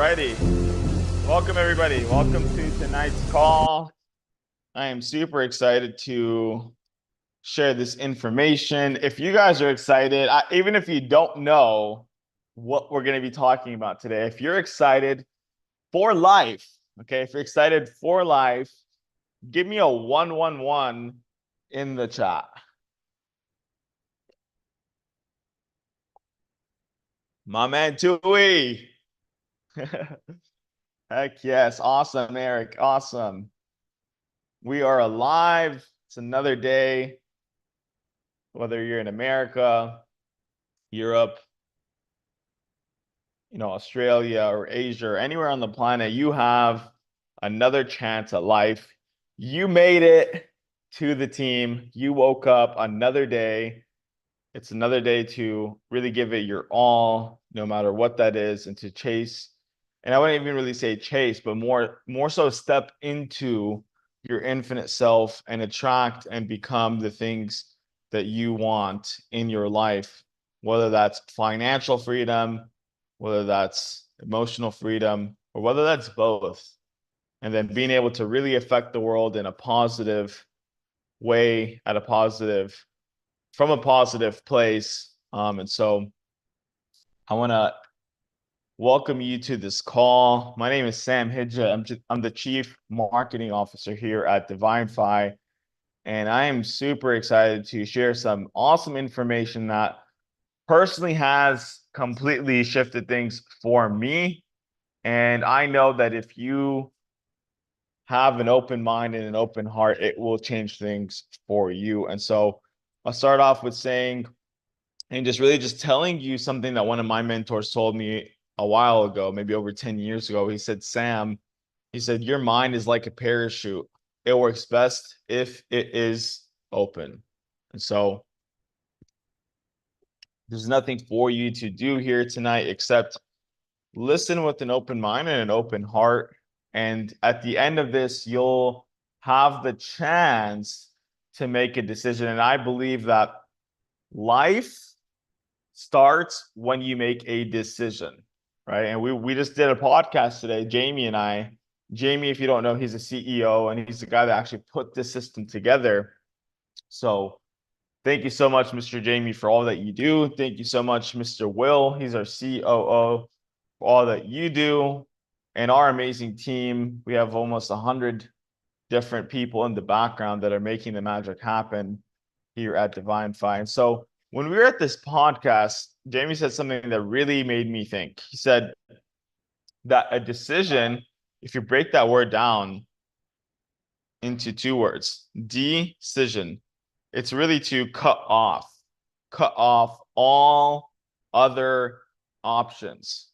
righty. Welcome, everybody. Welcome to tonight's call. I am super excited to share this information. If you guys are excited, even if you don't know what we're going to be talking about today, if you're excited for life, okay, if you're excited for life, give me a 111 in the chat. My man, Tui. Heck yes. Awesome, Eric. Awesome. We are alive. It's another day. Whether you're in America, Europe, Australia or Asia or anywhere on the planet, you have another chance at life. You made it to the team. You woke up another day. It's another day to really give it your all, no matter what that is, and to chase. And I wouldn't even really say chase, but more so step into your infinite self and attract and become the things that you want in your life, whether that's financial freedom, whether that's emotional freedom, or whether that's both. And then being able to really affect the world in a positive way, from a positive place. And so I want to welcome you to this call. My name is Sam Hidja. I'm the Chief Marketing Officer here at Divinfi, and I am super excited to share some awesome information that personally has completely shifted things for me. And I know that if you have an open mind and an open heart, it will change things for you. And so I'll start off with saying, and just telling you something that one of my mentors told me a while ago, maybe over 10 years ago. He said, Sam, he said, your mind is like a parachute. It works best if it is open. And so there's nothing for you to do here tonight except listen with an open mind and an open heart. And at the end of this, you'll have the chance to make a decision. And I believe that life starts when you make a decision, right? And we just did a podcast today, Jamie and I. Jamie, if you don't know, he's a CEO and he's the guy that actually put this system together. So thank you so much, Mr. Jamie, for all that you do. Thank you so much, Mr. Will. He's our COO, for all that you do. And our amazing team. We have almost 100 different people in the background that are making the magic happen here at Divinfi. And so when we were at this podcast, Jamie said something that really made me think. He said that a decision, if you break that word down into two words, decision, it's really to cut off all other options,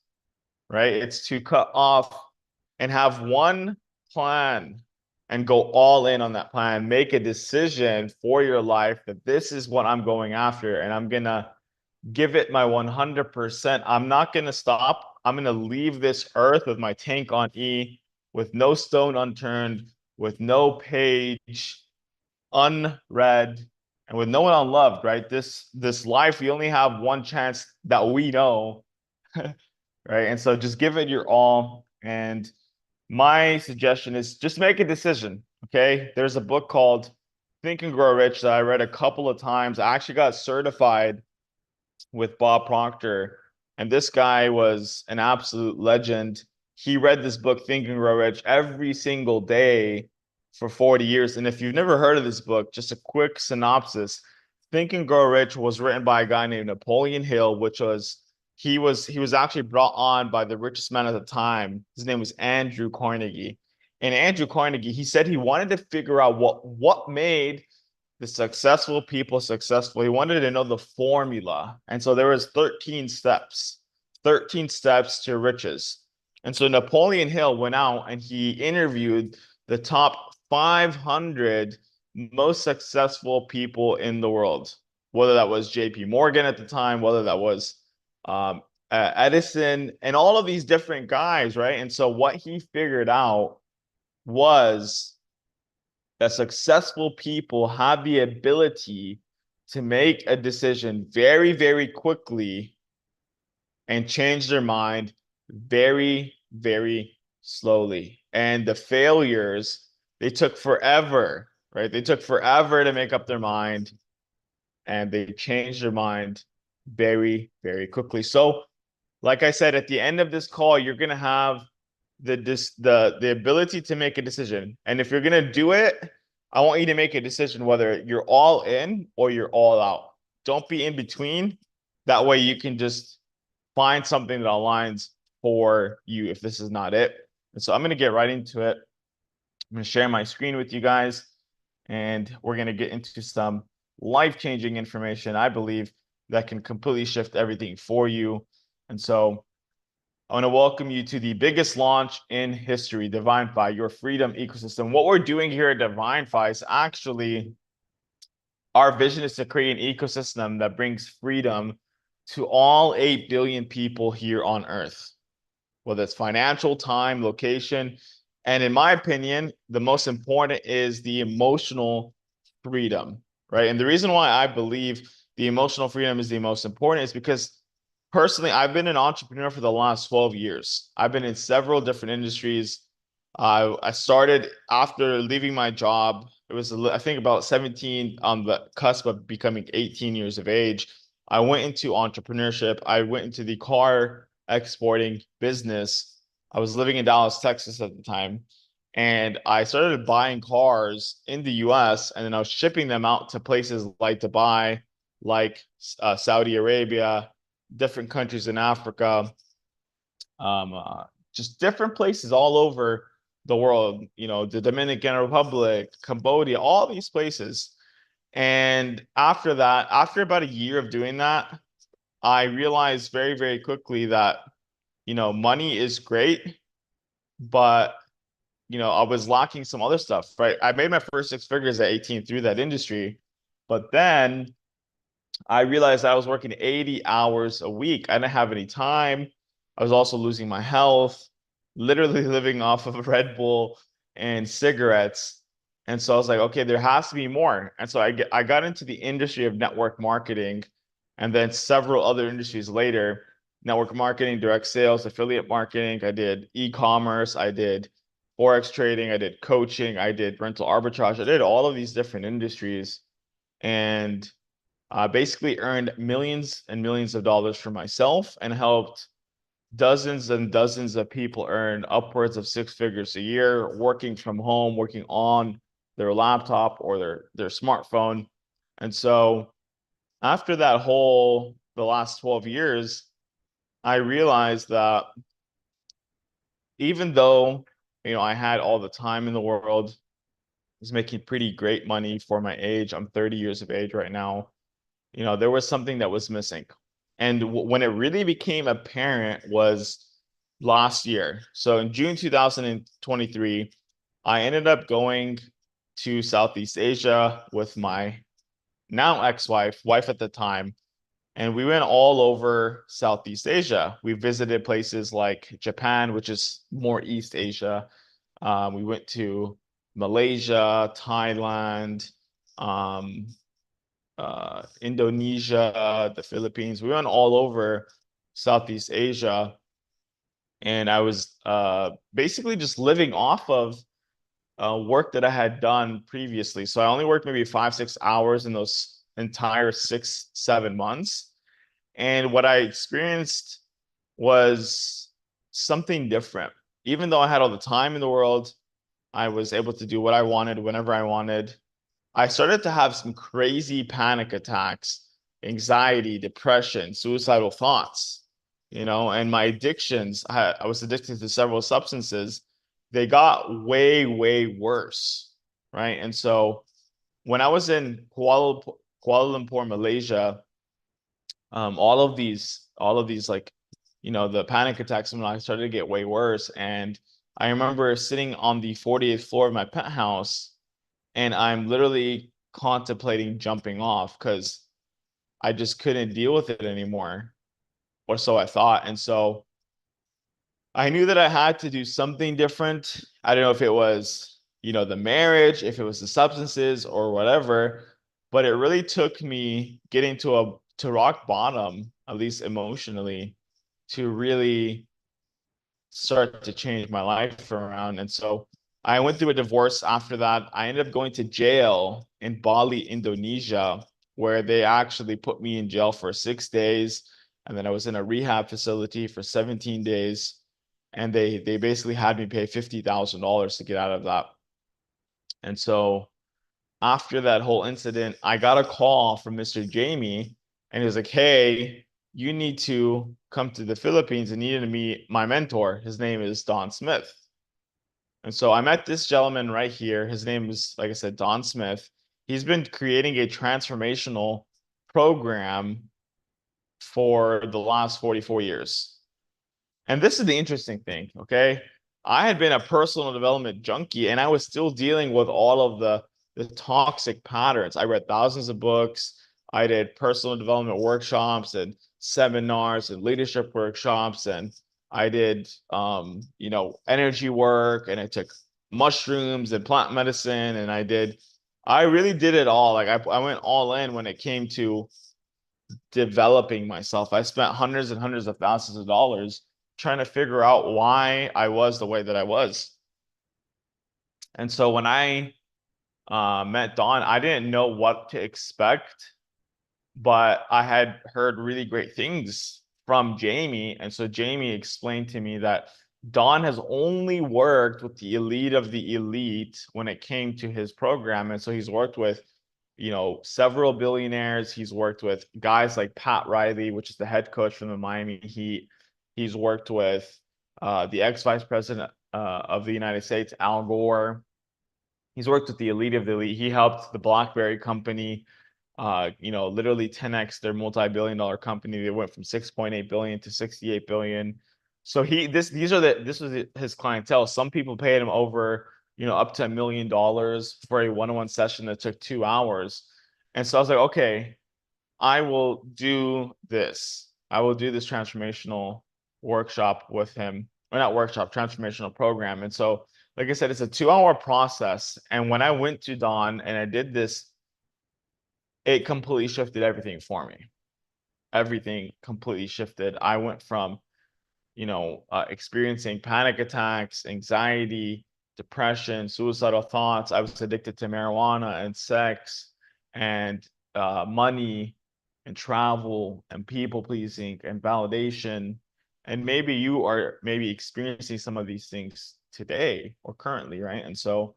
right? It's to cut off and have one plan and go all in on that plan. Make a decision for your life that this is what I'm going after, and I'm gonna give it my 100%. I'm not gonna stop. I'm gonna leave this earth with my tank on E, with no stone unturned, with no page unread, and with no one unloved, right? This life, we only have one chance that we know, right? And so just give it your all. And my suggestion is just make a decision, okay? There's a book called Think and Grow Rich that I read a couple of times. I actually got certified with Bob Proctor, and this guy was an absolute legend. He read this book, Think and Grow Rich, every single day for 40 years. And if you've never heard of this book, just a quick synopsis. Think and Grow Rich was written by a guy named Napoleon Hill, he was actually brought on by the richest man at the time. His name was Andrew Carnegie. And Andrew Carnegie, he said he wanted to figure out what made the successful people successful. He wanted to know the formula. And so there was 13 steps to riches. And so Napoleon Hill went out and he interviewed the top 500 most successful people in the world, whether that was JP Morgan at the time, whether that was Edison, and all of these different guys, right? And so what he figured out was that successful people have the ability to make a decision very, very quickly and change their mind very, very slowly. And the failures, they took forever, right? They took forever to make up their mind, and they changed their mind very, very quickly. So, like I said, at the end of this call, you're gonna have the ability to make a decision. And if you're gonna do it, I want you to make a decision whether you're all in or you're all out. Don't be in between. That way you can just find something that aligns for you if this is not it. And so I'm gonna get right into it. I'm gonna share my screen with you guys, and we're gonna get into some life-changing information, I believe, that can completely shift everything for you. And so I want to welcome you to the biggest launch in history, Divinfi, your freedom ecosystem. What we're doing here at Divinfi is actually, our vision is to create an ecosystem that brings freedom to all 8 billion people here on Earth, whether it's financial, time, location. And in my opinion, the most important is the emotional freedom, right? And the reason why I believe the emotional freedom is the most important is because personally, I've been an entrepreneur for the last 12 years. I've been in several different industries. I started after leaving my job. It was, I think, about 17, on the cusp of becoming 18 years of age. I went into entrepreneurship. I went into the car exporting business. I was living in Dallas, Texas at the time. And I started buying cars in the US, and then I was shipping them out to places like Dubai, like Saudi Arabia, different countries in Africa, just different places all over the world, the Dominican Republic, Cambodia, all these places. And after that, after about a year of doing that, I realized very, very quickly that, money is great, but, I was lacking some other stuff, right? I made my first 6 figures at 18 through that industry, but then I realized I was working 80 hours a week. I didn't have any time. I was also losing my health, literally living off of Red Bull and cigarettes. And so I was like, okay, there has to be more. And so I got into the industry of network marketing, and then several other industries later, network marketing, direct sales, affiliate marketing. I did e-commerce. I did Forex trading. I did coaching. I did rental arbitrage. I did all of these different industries. And basically earned millions and millions of dollars for myself, and helped dozens and dozens of people earn upwards of 6 figures a year, working from home, working on their laptop or their smartphone. And so after the last 12 years, I realized that even though, I had all the time in the world, was making pretty great money for my age. I'm 30 years of age right now. There was something that was missing. And when it really became apparent was last year. So in June 2023, I ended up going to Southeast Asia with my now ex-wife, wife at the time, and we went all over Southeast Asia. We visited places like Japan, which is more East Asia. We went to Malaysia, Thailand, um, Indonesia, the Philippines. We went all over Southeast Asia, and I was basically just living off of work that I had done previously. So I only worked maybe 5, 6 hours in those entire 6, 7 months. And what I experienced was something different. Even though I had all the time in the world, I was able to do what I wanted whenever I wanted. I started to have some crazy panic attacks, anxiety, depression, suicidal thoughts, and my addictions. I was addicted to several substances. They got way, way worse, right? And so when I was in Kuala Lumpur, Malaysia, all of these, like, the panic attacks, when I started to get way worse. And I remember sitting on the 48th floor of my penthouse, and I'm literally contemplating jumping off because I just couldn't deal with it anymore, or so I thought. And so I knew that I had to do something different. I don't know if it was, the marriage, if it was the substances or whatever, but it really took me getting to rock bottom, at least emotionally, to really start to change my life around. And so I went through a divorce after that. I ended up going to jail in Bali, Indonesia, where they actually put me in jail for 6 days. And then I was in a rehab facility for 17 days. And they basically had me pay $50,000 to get out of that. And so after that whole incident, I got a call from Mr. Jamie, and he was like, "Hey, you need to come to the Philippines and needed to meet my mentor. His name is Don Smith." And so I met this gentleman right here. His name is, like I said, Don Smith. He's been creating a transformational program for the last 44 years. And this is the interesting thing, okay? I had been a personal development junkie and I was still dealing with all of the toxic patterns. I read thousands of books. I did personal development workshops and seminars and leadership workshops, and I did energy work, and I took mushrooms and plant medicine, and I really did it all. Like I went all in when it came to developing myself. I spent hundreds and hundreds of thousands of dollars trying to figure out why I was the way that I was. And so when I met Don, I didn't know what to expect, but I had heard really great things from Jamie. And so Jamie explained to me that Don has only worked with the elite of the elite when it came to his program. And so he's worked with, several billionaires. He's worked with guys like Pat Riley, which is the head coach from the Miami Heat. He's worked with the ex-vice president of the United States, Al Gore. He's worked with the elite of the elite. He helped the BlackBerry company, literally 10x their multi-billion-dollar company. They went from 6.8 billion to 68 billion. So this was his clientele. Some people paid him over, up to $1 million for a one-on-one session that took 2 hours. And so I was like, okay, I will do this. I will do this transformational workshop with him, or not workshop, transformational program. And so, like I said, it's a 2 hour process. And when I went to Don and I did this, it completely shifted everything for me. Everything completely shifted. I went from, experiencing panic attacks, anxiety, depression, suicidal thoughts. I was addicted to marijuana and sex and money and travel and people pleasing and validation. And maybe you are maybe experiencing some of these things today or currently, right? And so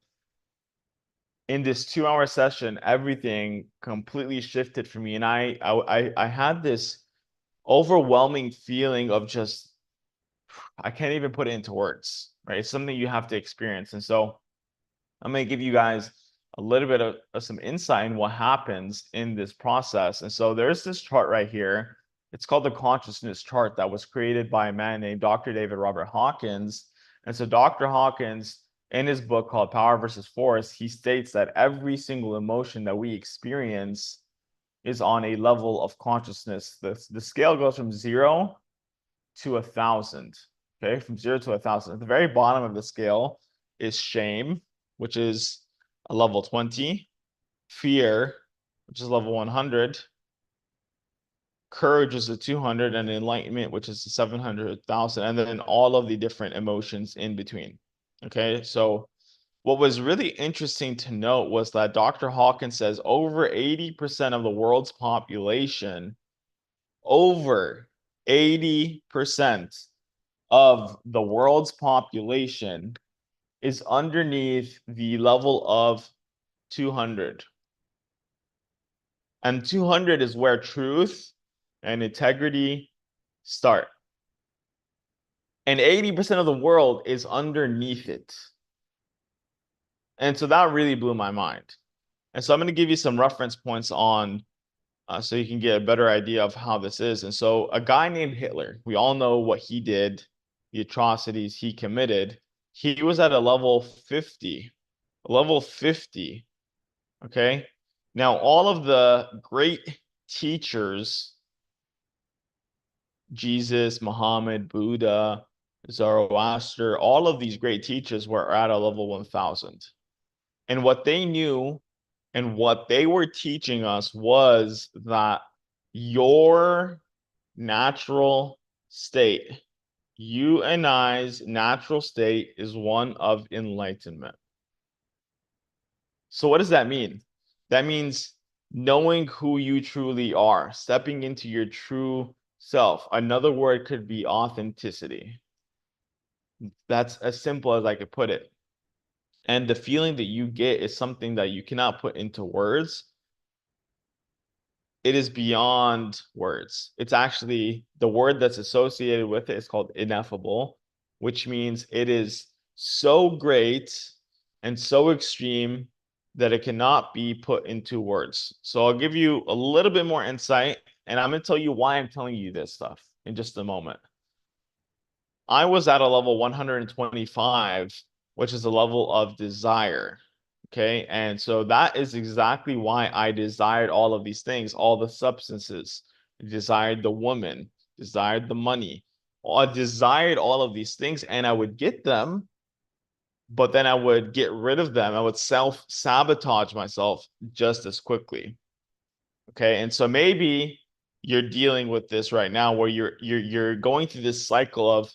in this 2 hour session, everything completely shifted for me. And I had this overwhelming feeling of just, I can't even put it into words, right? It's something you have to experience. And so I'm going to give you guys a little bit of some insight in what happens in this process. And so there's this chart right here. It's called the consciousness chart that was created by a man named Dr. David Robert Hawkins. And so Dr. Hawkins, in his book called Power versus Force, he states that every single emotion that we experience is on a level of consciousness. The scale goes from 0 to 1,000. Okay, from 0 to 1,000. At the very bottom of the scale is shame, which is a level 20, fear, which is level 100, courage is a 200, and enlightenment, which is a 700,000, and then all of the different emotions in between. Okay, so what was really interesting to note was that Dr. Hawkins says over 80% of the world's population, over 80% of the world's population is underneath the level of 200. And 200 is where truth and integrity start. And 80% of the world is underneath it. And so that really blew my mind. And so I'm going to give you some reference points on so you can get a better idea of how this is. And so a guy named Hitler, we all know what he did, the atrocities he committed. He was at a level 50. Level 50. Okay. Now, all of the great teachers, Jesus, Muhammad, Buddha, Zoroaster, all of these great teachers were at a level 1,000. And what they knew and what they were teaching us was that your natural state You and I's natural state is one of enlightenment. So what does that mean? That means knowing who you truly are, stepping into your true self. Another word could be authenticity. That's as simple as I could put it. And the feeling that you get is something that you cannot put into words. It is beyond words. It's actually the word that's associated with it is called ineffable, which means it is so great and so extreme that it cannot be put into words. So I'll give you a little bit more insight, and I'm going to tell you why I'm telling you this stuff in just a moment. I was at a level 125, which is a level of desire. Okay. And so that is exactly why I desired all of these things, all the substances, desired the woman, desired the money. I desired all of these things and I would get them, but then I would get rid of them. I would self-sabotage myself just as quickly. Okay. And so maybe you're dealing with this right now where you're going through this cycle of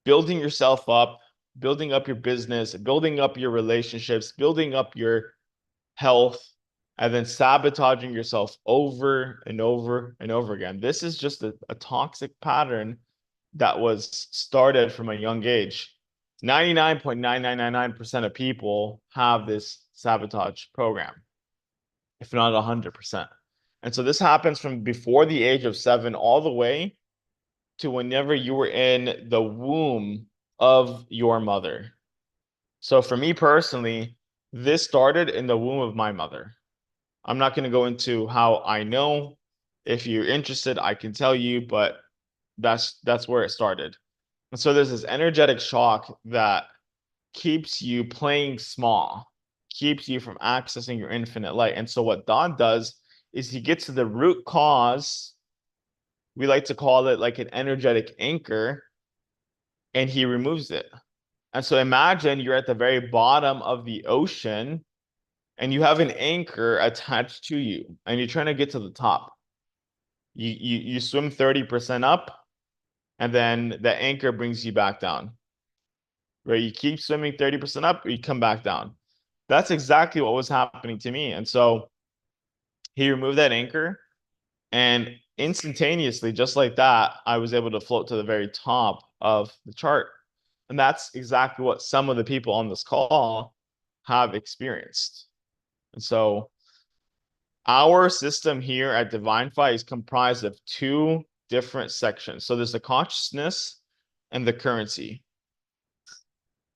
building yourself up, building up your business, building up your relationships, building up your health, and then sabotaging yourself over and over and over again. This is just a toxic pattern that was started from a young age. 99.9999% of people have this sabotage program, if not 100%. And so this happens from before the age of 7 all the way to whenever you were in the womb of your mother. So for me personally, this started in the womb of my mother. I'm not going to go into how I know. If you're interested, I can tell you, but that's where it started. And so there's this energetic shock that keeps you playing small, keeps you from accessing your infinite light. And so what Don does is he gets to the root cause. We like to call it like an energetic anchor, and he removes it. And so imagine you're at the very bottom of the ocean and you have an anchor attached to you and you're trying to get to the top. You swim 30% up and then the anchor brings you back down. Right? You keep swimming 30% up, you come back down. That's exactly what was happening to me. And so he removed that anchor and instantaneously, just like that, I was able to float to the very top of the chart. And that's exactly what some of the people on this call have experienced. And so our system here at Divinfi is comprised of two different sections. So there's the consciousness and the currency.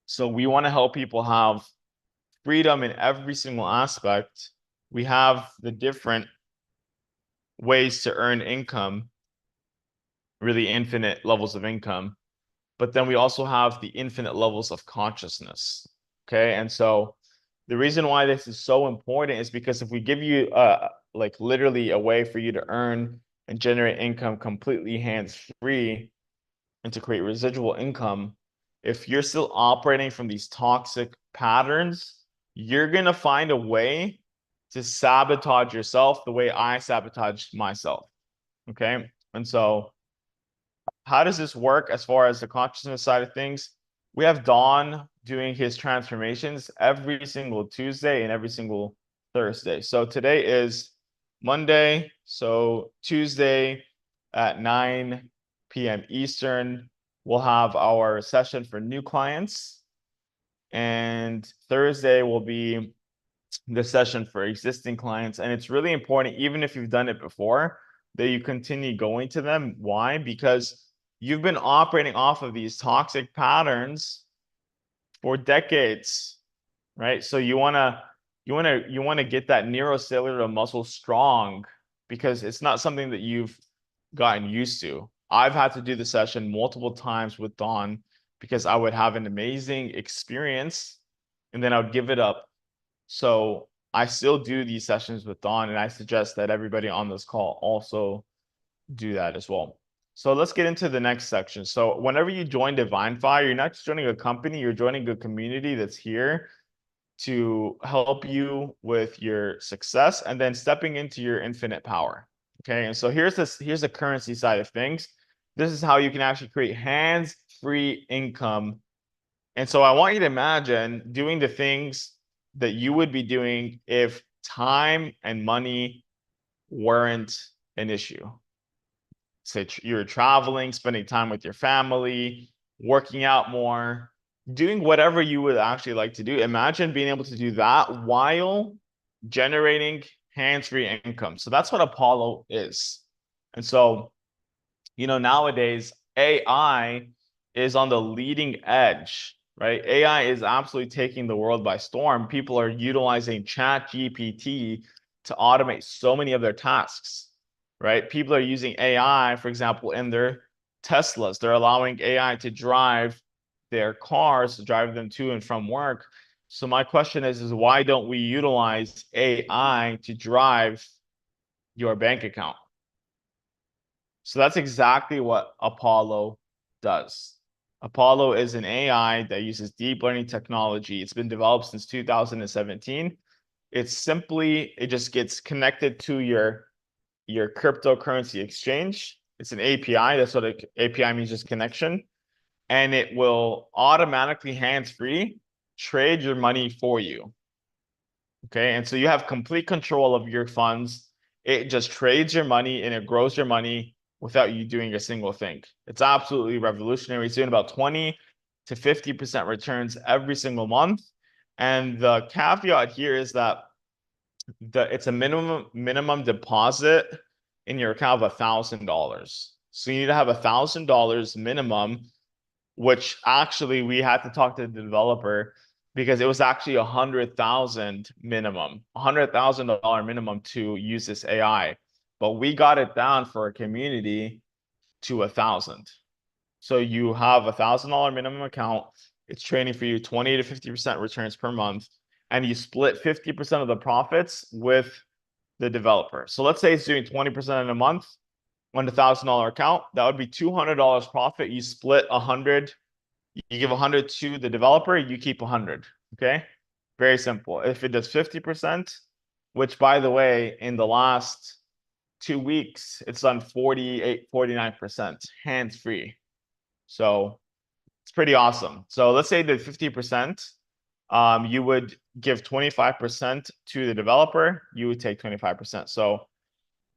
So we want to help people have freedom in every single aspect. We have the different ways to earn income, really infinite levels of income. But then we also have the infinite levels of consciousness. Okay. And so the reason why this is so important is because if we give you like literally a way for you to earn and generate income completely hands-free and to create residual income, if you're still operating from these toxic patterns, you're going to find a way to sabotage yourself the way I sabotaged myself. Okay. And so how does this work as far as the consciousness side of things? We have Don doing his transformations every single Tuesday and every single Thursday. So today is Monday. So Tuesday at 9 p.m. Eastern, we'll have our session for new clients. And Thursday will be the session for existing clients. And it's really important, even if you've done it before, that you continue going to them. Why? Because you've been operating off of these toxic patterns for decades, right? So you want to get that neurocellular muscle strong because it's not something that you've gotten used to. I've had to do the session multiple times with Dawn because I would have an amazing experience and then I would give it up. So I still do these sessions with Dawn, and I suggest that everybody on this call also do that as well. So let's get into the next section. So whenever you join Divinfi, you're not just joining a company, you're joining a community that's here to help you with your success and then stepping into your infinite power. Okay. And so here's the currency side of things. This is how you can actually create hands-free income. And so I want you to imagine doing the things that you would be doing if time and money weren't an issue. Say you're traveling, spending time with your family, working out more, doing whatever you would actually like to do. Imagine being able to do that while generating hands-free income. So that's what Apollo is. And so, nowadays AI is on the leading edge, right? AI is absolutely taking the world by storm. People are utilizing ChatGPT to automate so many of their tasks, right? People are using AI, for example, in their Teslas. They're allowing AI to drive their cars, to drive them to and from work. So my question is why don't we utilize AI to drive your bank account? So that's exactly what Apollo does. Apollo is an AI that uses deep learning technology. It's been developed since 2017. It just gets connected to your cryptocurrency exchange. It's an API. That's what an API means, just connection. And it will automatically hands-free trade your money for you. Okay. And so you have complete control of your funds. It just trades your money and it grows your money without you doing a single thing. It's absolutely revolutionary. It's doing about 20 to 50% returns every single month. And the caveat here is that it's a minimum deposit in your account of $1,000. So you need to have $1,000 minimum, which actually we had to talk to the developer because it was actually 100,000 minimum, $100,000 minimum to use this AI. But we got it down for a community to 1,000. So you have $1,000 minimum account. It's trading for you 20 to 50% returns per month, and you split 50% of the profits with the developer. So let's say it's doing 20% in a month on a $1,000 account. That would be $200 profit. You split 100. You give 100 to the developer, you keep 100. Okay. Very simple. If it does 50%, which by the way, in the last 2 weeks, it's done 48, 49% hands-free. So it's pretty awesome. So let's say that 50%, you would give 25% to the developer, you would take 25%. So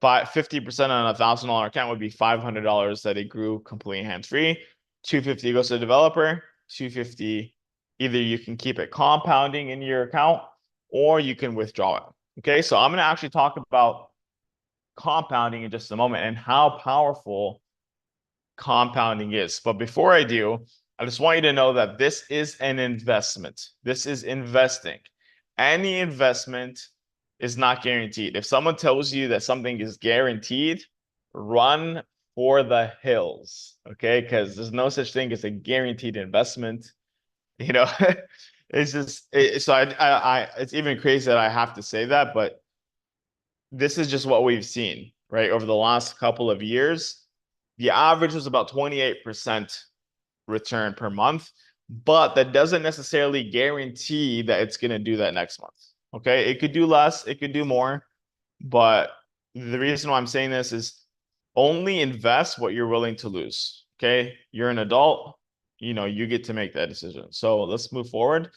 50% on $1,000 account would be $500 that it grew completely hands-free. 250 goes to the developer. 250, either you can keep it compounding in your account or you can withdraw it. Okay, so I'm going to actually talk about compounding in just a moment and how powerful compounding is. But before I do, I just want you to know that this is an investment. This is investing. Any investment is not guaranteed. If someone tells you that something is guaranteed, run for the hills, okay? Because there's no such thing as a guaranteed investment. It's just it's even crazy that I have to say that, but this is just what we've seen, right? Over the last couple of years, the average was about 28% return per month, but that doesn't necessarily guarantee that it's going to do that next month. Okay, it could do less, it could do more, but the reason why I'm saying this is only invest what you're willing to lose. Okay, you're an adult, you get to make that decision. So let's move forward.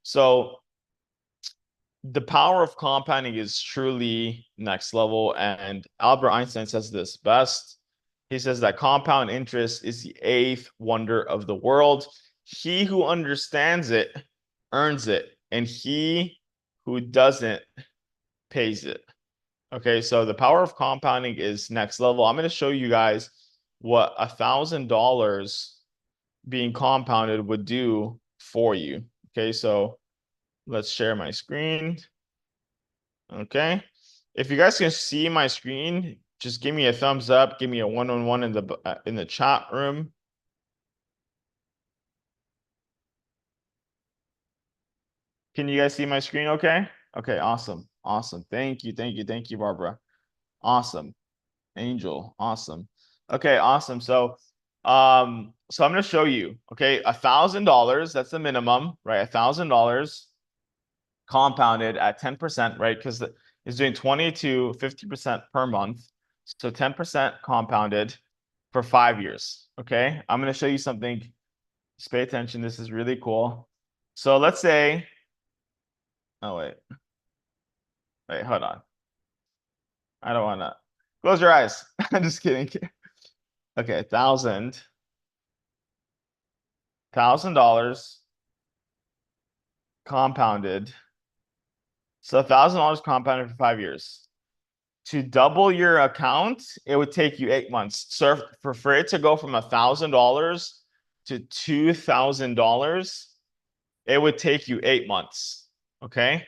So the power of compounding is truly next level, and Albert Einstein says this best. He says that compound interest is the eighth wonder of the world. He who understands it earns it, and he who doesn't pays it. Okay, so the power of compounding is next level. I'm going to show you guys what $1,000 being compounded would do for you. Okay, so let's share my screen. Okay, if you guys can see my screen, just give me a thumbs up. Give me a 1-on-1 in the chat room. Can you guys see my screen? Okay. Okay. Awesome. Awesome. Thank you. Thank you. Thank you, Barbara. Awesome. Angel. Awesome. Okay. Awesome. So I'm going to show you. Okay. $1,000. That's the minimum, right? $1,000 compounded at 10%, right? Because it's doing 20 to 50% per month. So 10% compounded. for 5 years. Okay. I'm going to show you something. Just pay attention. This is really cool. So let's say, oh, wait, hold on. I don't want to close your eyes. I'm just kidding. Okay. $1,000 compounded. So $1,000 compounded for 5 years. To double your account, it would take you 8 months. So for it to go from $1,000 to $2,000, it would take you 8 months. Okay.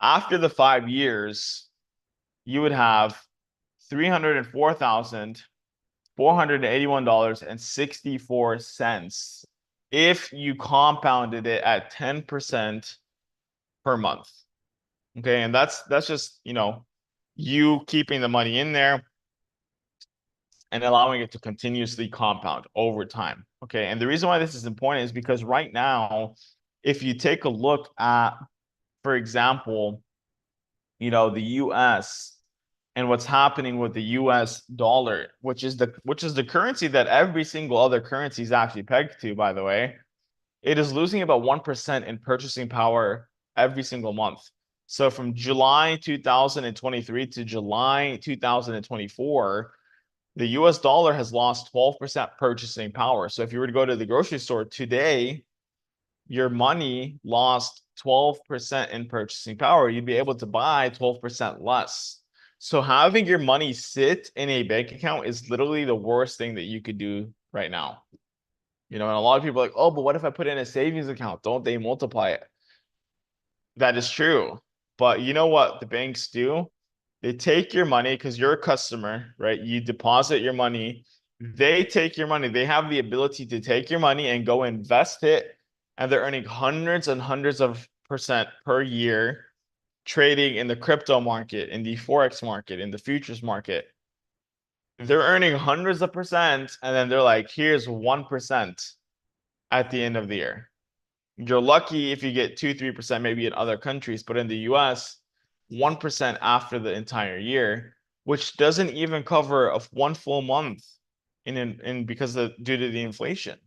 After the 5 years, you would have $304,481.64 if you compounded it at 10% per month. Okay. And that's just, you keeping the money in there and allowing it to continuously compound over time. Okay. And the reason why this is important is because right now, if you take a look at, for example, the US and what's happening with the US dollar, which is the currency that every single other currency is actually pegged to, by the way, it is losing about 1% in purchasing power every single month. So from July 2023 to July 2024, the US dollar has lost 12% purchasing power. So if you were to go to the grocery store today, your money lost 12% in purchasing power. You'd be able to buy 12% less. So having your money sit in a bank account is literally the worst thing that you could do right now. And a lot of people are like, oh, but what if I put in a savings account? Don't they multiply it? That is true. But you know what the banks do? They take your money because you're a customer, right? You deposit your money. They take your money. They have the ability to take your money and go invest it. And they're earning hundreds and hundreds of percent per year trading in the crypto market, in the Forex market, in the futures market. They're earning hundreds of percent. And then they're like, here's 1% at the end of the year. You're lucky if you get 2-3% maybe in other countries, but in the US, 1% after the entire year, which doesn't even cover one full month because due to the inflation.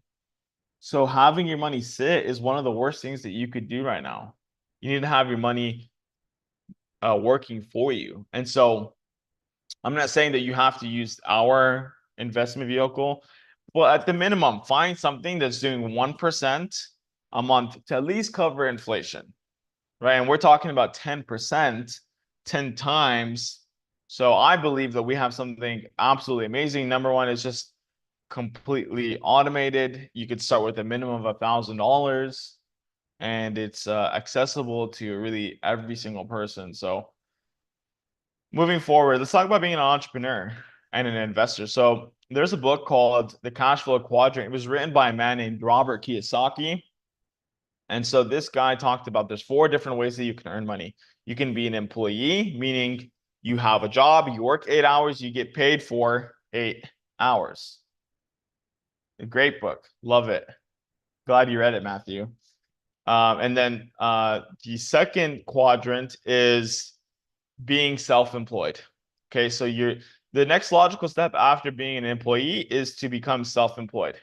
So having your money sit is one of the worst things that you could do right now. You need to have your money working for you. And so I'm not saying that you have to use our investment vehicle, but at the minimum, find something that's doing 1% a month to at least cover inflation, right? And we're talking about 10%, 10 times. So I believe that we have something absolutely amazing. Number one is just completely automated. You could start with a minimum of $1,000 and it's accessible to really every single person. So moving forward, let's talk about being an entrepreneur and an investor. So there's a book called The Cash Flow Quadrant. It was written by a man named Robert Kiyosaki. And so this guy talked about there's 4 different ways that you can earn money. You can be an employee, meaning you have a job, you work 8 hours, you get paid for 8 hours. A great book. Love it. Glad you read it, Matthew. And then the second quadrant is being self-employed. Okay, so the next logical step after being an employee is to become self-employed.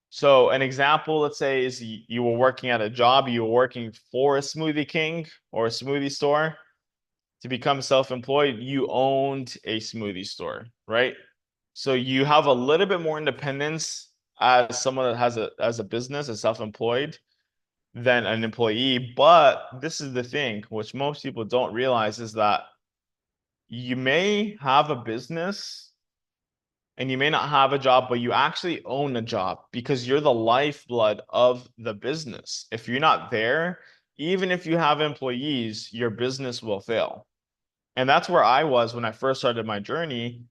So an example, let's say, is you were working at a job, you were working for a Smoothie King or a smoothie store. To become self-employed, you owned a smoothie store, right? So you have a little bit more independence as someone that has a business, as self-employed, than an employee. But this is the thing, which most people don't realize, is that you may have a business and you may not have a job, but you actually own a job because you're the lifeblood of the business. If you're not there, even if you have employees, your business will fail. And that's where I was when I first started my journey.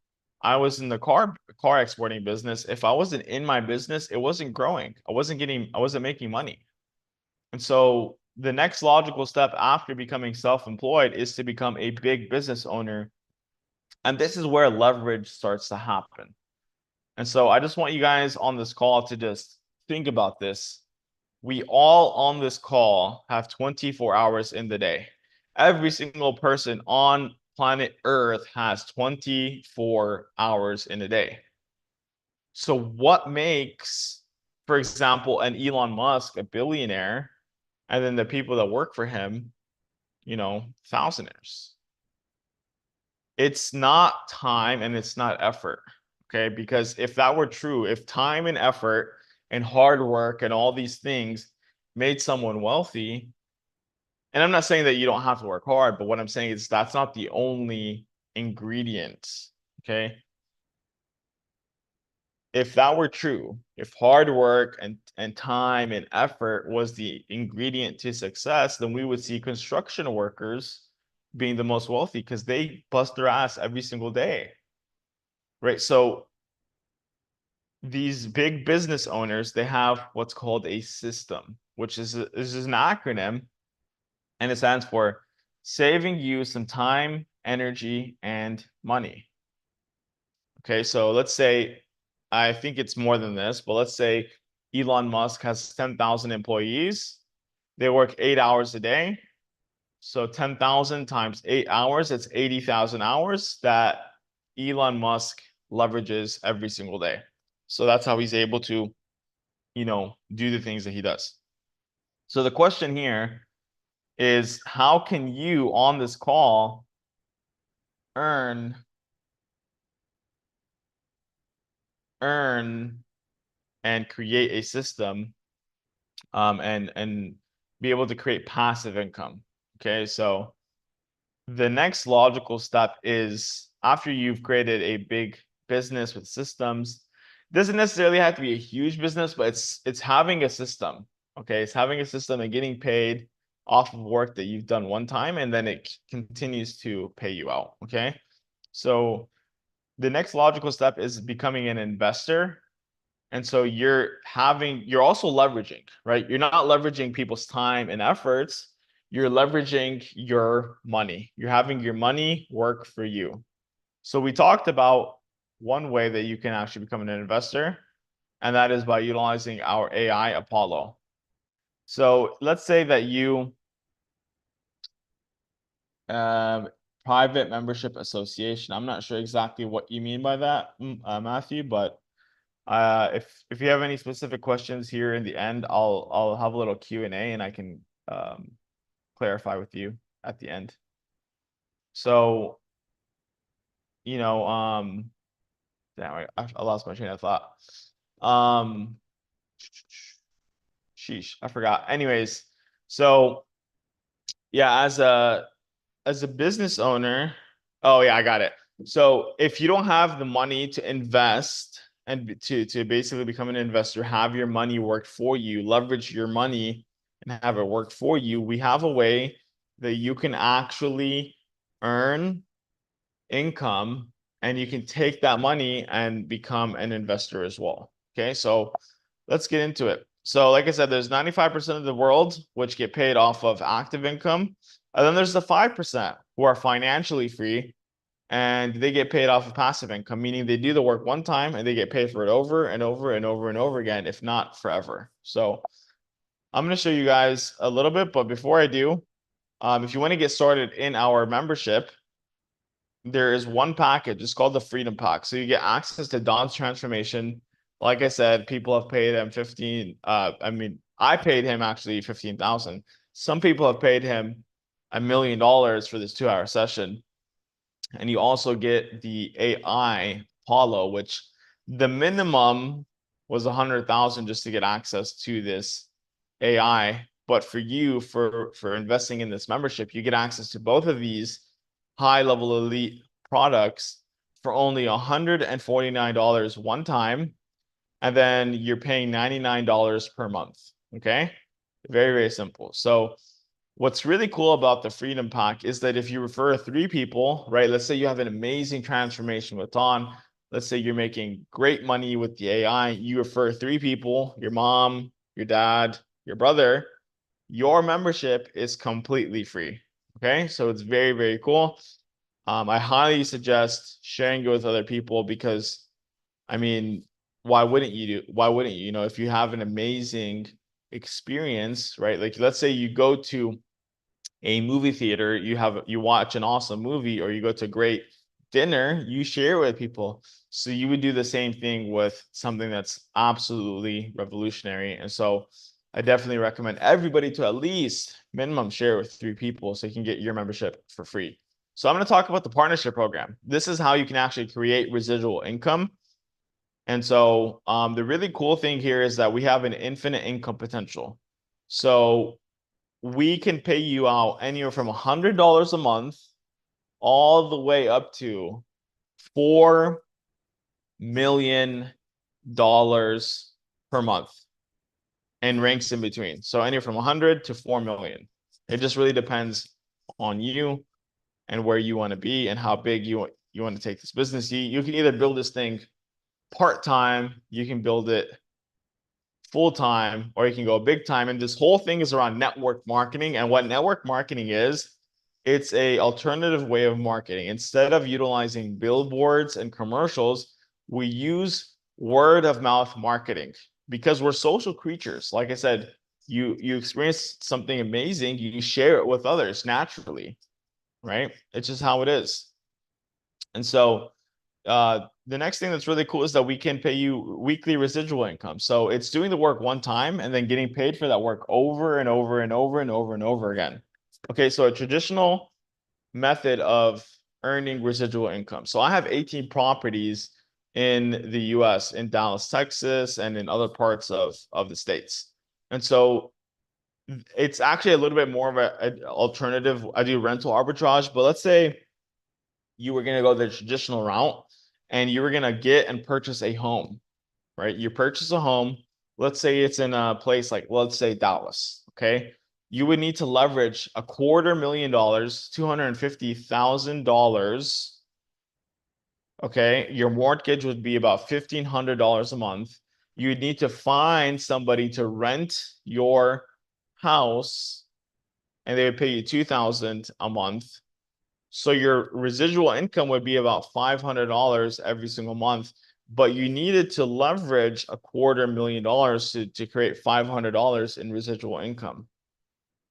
I was in the car exporting business. If I wasn't in my business, it wasn't growing. I wasn't making money. And so the next logical step after becoming self-employed is to become a big business owner. And this is where leverage starts to happen. And so I just want you guys on this call to just think about this. We all on this call have 24 hours in the day. Every single person on planet Earth has 24 hours in a day. So what makes, for example, an Elon Musk a billionaire, and then the people that work for him, thousandaires? It's not time and it's not effort. Okay. Because if that were true, if time and effort and hard work and all these things made someone wealthy, and I'm not saying that you don't have to work hard, but what I'm saying is that's not the only ingredient. Okay. If that were true, if hard work and time and effort was the ingredient to success, then we would see construction workers being the most wealthy because they bust their ass every single day. Right. So these big business owners, they have what's called a system, which is an acronym, and it stands for saving you some time, energy, and money. Okay, so let's say, I think it's more than this, but let's say Elon Musk has 10,000 employees. They work 8 hours a day. So 10,000 times 8 hours, it's 80,000 hours that Elon Musk leverages every single day. So that's how he's able to, do the things that he does. So the question here is, how can you on this call earn and create a system, and be able to create passive income? Okay, so the next logical step is, after you've created a big business with systems, doesn't necessarily have to be a huge business, but it's having a system. Okay, it's having a system and getting paid off of work that you've done one time, and then it continues to pay you out. Okay, so the next logical step is becoming an investor. And so you're also leveraging, right? You're not leveraging people's time and efforts. You're leveraging your money. You're having your money work for you. So we talked about one way that you can actually become an investor, and that is by utilizing our AI Apollo. So let's say that you, um, private membership association. I'm not sure exactly what you mean by that, Matthew, but if you have any specific questions here in the end, I'll have a little Q&A and I can clarify with you at the end. So, damn, I lost my train of thought. Sheesh, I forgot. Anyways, so yeah, as a business owner, oh yeah, I got it. So if you don't have the money to invest and to basically become an investor, have your money work for you, leverage your money and have it work for you, we have a way that you can actually earn income, and you can take that money and become an investor as well. Okay, so let's get into it. So like I said, there's 95% of the world which get paid off of active income. And then there's the 5% who are financially free, and they get paid off of passive income, meaning they do the work one time and they get paid for it over and over and over and over again, if not forever. So I'm going to show you guys a little bit, but before I do, if you want to get started in our membership, there is one package. It's called the Freedom Pack. So you get access to Don's transformation. Like I said, people have paid him 15. I paid him actually 15,000. Some people have paid him $1 million for this 2-hour session. And you also get the AI Apollo, which the minimum was 100,000 just to get access to this AI. But for you, for investing in this membership, you get access to both of these high level elite products for only $149 one time. And then you're paying $99 per month. Okay. Very, very simple. So what's really cool about the Freedom Pack is that if you refer 3 people, right? Let's say you have an amazing transformation with Don. Let's say you're making great money with the AI. You refer 3 people, your mom, your dad, your brother, your membership is completely free. Okay. So it's very, very cool. I highly suggest sharing it with other people because, I mean, why wouldn't you? If you have an amazing experience, right? Like let's say you go to a movie theater, you watch an awesome movie, or you go to a great dinner, you share with people. So you would do the same thing with something that's absolutely revolutionary. And so I definitely recommend everybody to at least minimum share with 3 people so you can get your membership for free. So I'm going to talk about the partnership program. This is how you can actually create residual income. And so the really cool thing here is that we have an infinite income potential. So we can pay you out anywhere from $100 a month all the way up to $4 million per month and ranks in between. So anywhere from 100 to 4 million. It just really depends on you and where you want to be and how big you want to take this business. You can either build this thing part-time, you can build it full-time, or you can go big time. And this whole thing is around network marketing. And what network marketing is, it's a alternative way of marketing. Instead of utilizing billboards and commercials, we use word of mouth marketing because we're social creatures. Like I said, you experience something amazing, you share it with others naturally, right? It's just how it is. And so the next thing that's really cool is that we can pay you weekly residual income. So it's doing the work one time and then getting paid for that work over and over and over and over and over again. Okay, so a traditional method of earning residual income. So I have 18 properties in the US, in Dallas, Texas, and in other parts of the States. And so it's actually a little bit more of an alternative. I do rental arbitrage, but let's say you were going to go the traditional route and you were going to get and purchase a home, right? You purchase a home. Let's say it's in a place like, let's say Dallas. Okay. You would need to leverage $250,000, $250,000. Okay. Your mortgage would be about $1,500 a month. You'd need to find somebody to rent your house and they would pay you $2,000 a month. So your residual income would be about $500 every single month, but you needed to leverage $250,000 to create $500 in residual income.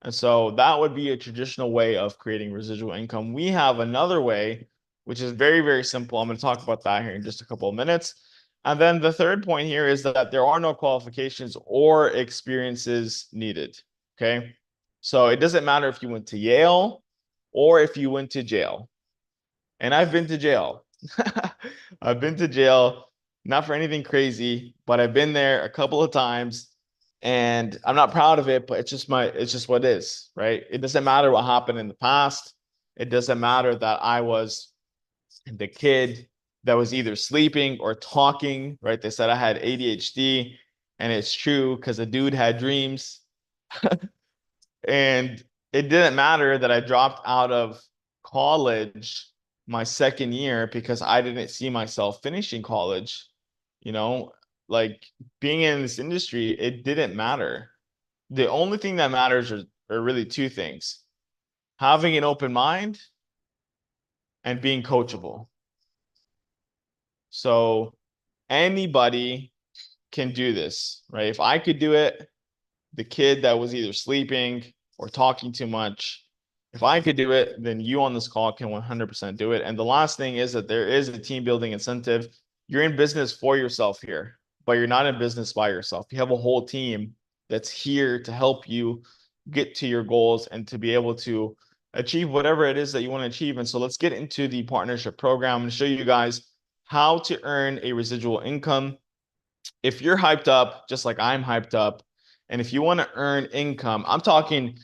And so that would be a traditional way of creating residual income. We have another way, which is very, very simple. I'm going to talk about that here in just a couple of minutes. And then the third point here is that there are no qualifications or experiences needed. Okay. So it doesn't matter if you went to Yale or if you went to jail. And I've been to jail. I've been to jail, not for anything crazy, but I've been there a couple of times and I'm not proud of it, but it's just what it is, right? It doesn't matter what happened in the past. It doesn't matter that I was the kid that was either sleeping or talking, right? They said I had ADHD, and it's true because the dude had dreams. And it didn't matter that I dropped out of college my second year because I didn't see myself finishing college. You know, like being in this industry, it didn't matter. The only thing that matters are really 2 things: having an open mind and being coachable. So anybody can do this, right? If I could do it, the kid that was either sleeping or talking too much, if I could do it, then you on this call can 100% do it. And the last thing is that there is a team building incentive. You're in business for yourself here, but you're not in business by yourself. You have a whole team that's here to help you get to your goals and to be able to achieve whatever it is that you want to achieve. And so let's get into the partnership program and show you guys how to earn a residual income. If you're hyped up, just like I'm hyped up, and if you want to earn income, I'm talking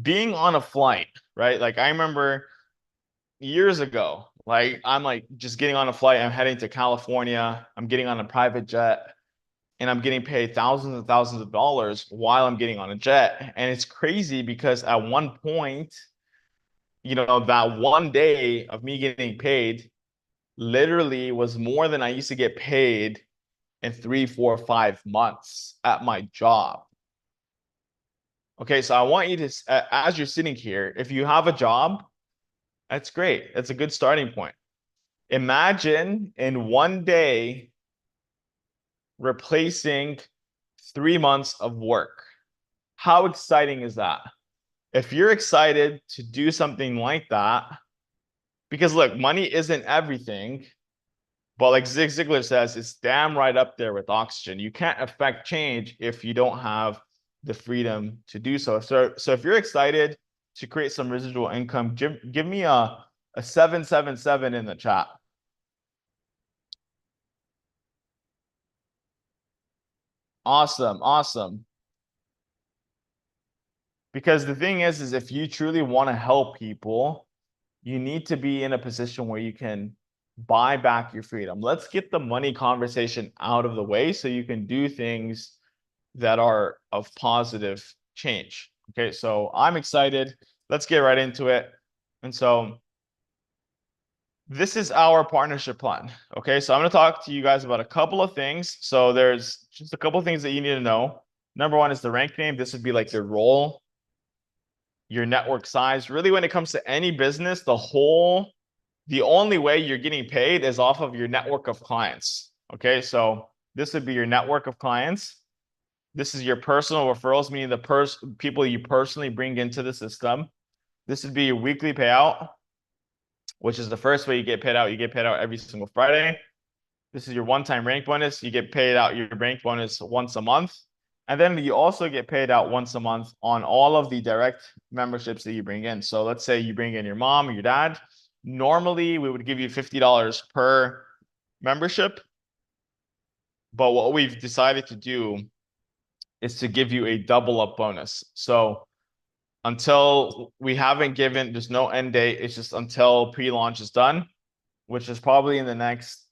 being on a flight, right? Like I remember years ago, like I'm like just getting on a flight. I'm heading to California. I'm getting on a private jet and I'm getting paid thousands and thousands of dollars while I'm getting on a jet. And it's crazy because at one point, that one day of me getting paid literally was more than I used to get paid in 3, 4, 5 months at my job. Okay, so I want you to, as you're sitting here, if you have a job, that's great. That's a good starting point. Imagine in one day replacing 3 months of work. How exciting is that? If you're excited to do something like that, Because look, money isn't everything, but like Zig Ziglar says, it's damn right up there with oxygen. You can't affect change if you don't have the freedom to do so. So if you're excited to create some residual income, give me a 777 in the chat. Awesome, awesome. Because the thing is if you truly want to help people, you need to be in a position where you can buy back your freedom. Let's get the money conversation out of the way so you can do things that are of positive change. Okay, so I'm excited. Let's get right into it. And so this is our partnership plan. Okay, so I'm going to talk to you guys about a couple of things. So there's just a couple of things that you need to know. Number one is the rank name. This would be like your role, your network size. Really, when it comes to any business, the only way you're getting paid is off of your network of clients. Okay, so this would be your network of clients. This is your personal referrals, meaning the people you personally bring into the system. This would be your weekly payout, which is the first way you get paid out. You get paid out every single Friday. This is your one-time rank bonus. You get paid out your rank bonus once a month. And then you also get paid out once a month on all of the direct memberships that you bring in. So let's say you bring in your mom or your dad. Normally, we would give you $50 per membership. But what we've decided to do is to give you a double up bonus. So until we haven't given, there's no end date. It's just until pre-launch is done, which is probably in the next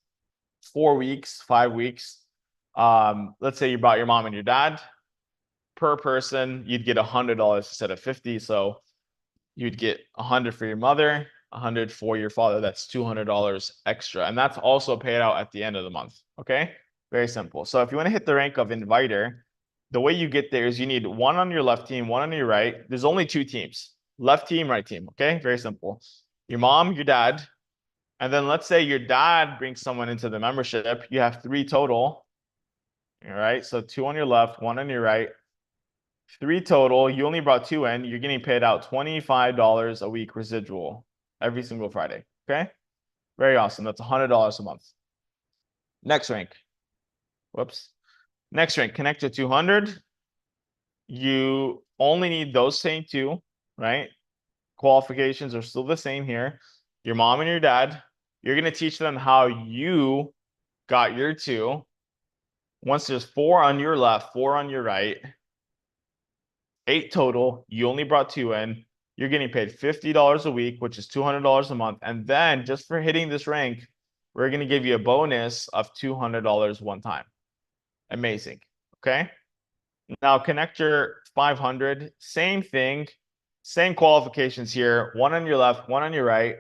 4 weeks, 5 weeks. Let's say you brought your mom and your dad. Per person, you'd get $100 instead of 50. So you'd get 100 for your mother, 100 for your father. That's $200 extra. And that's also paid out at the end of the month. Okay. Very simple. So if you want to hit the rank of inviter, the way you get there is you need one on your left team, one on your right. There's only 2 teams, left team, right team. Okay. Very simple. Your mom, your dad. And then let's say your dad brings someone into the membership. You have 3 total. All right. So 2 on your left, 1 on your right. 3 total. You only brought 2 in. You're getting paid out $25 a week residual every single Friday. Okay. Very awesome. That's $100 a month. Next rank. Whoops. Next rank, connect to 200. You only need those same 2, right? Qualifications are still the same here. Your mom and your dad, you're going to teach them how you got your 2. Once there's 4 on your left, 4 on your right, 8 total, you only brought 2 in. You're getting paid $50 a week, which is $200 a month. And then just for hitting this rank, we're going to give you a bonus of $200 one time. Amazing. Okay. Now connect your 500, same thing, same qualifications here. 1 on your left, 1 on your right.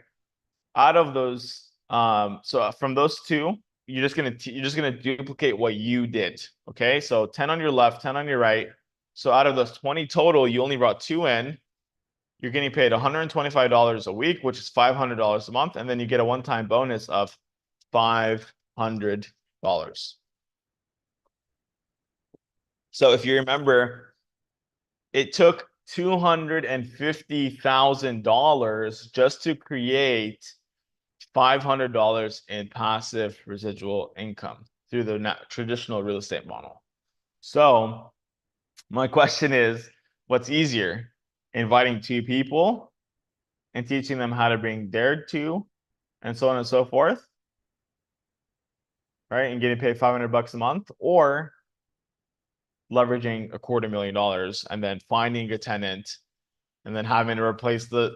Out of those, so from those 2, you're just gonna duplicate what you did. Okay, so 10 on your left, 10 on your right. So out of those 20 total, you only brought 2 in. You're getting paid $125 a week, which is $500 a month, and then you get a one-time bonus of $500. So if you remember, it took $250,000 just to create $500 in passive residual income through the traditional real estate model. So my question is, what's easier, inviting 2 people and teaching them how to bring their 2 and so on and so forth, right? And getting paid $500 a month, or leveraging $250,000 and then finding a tenant and then having to replace the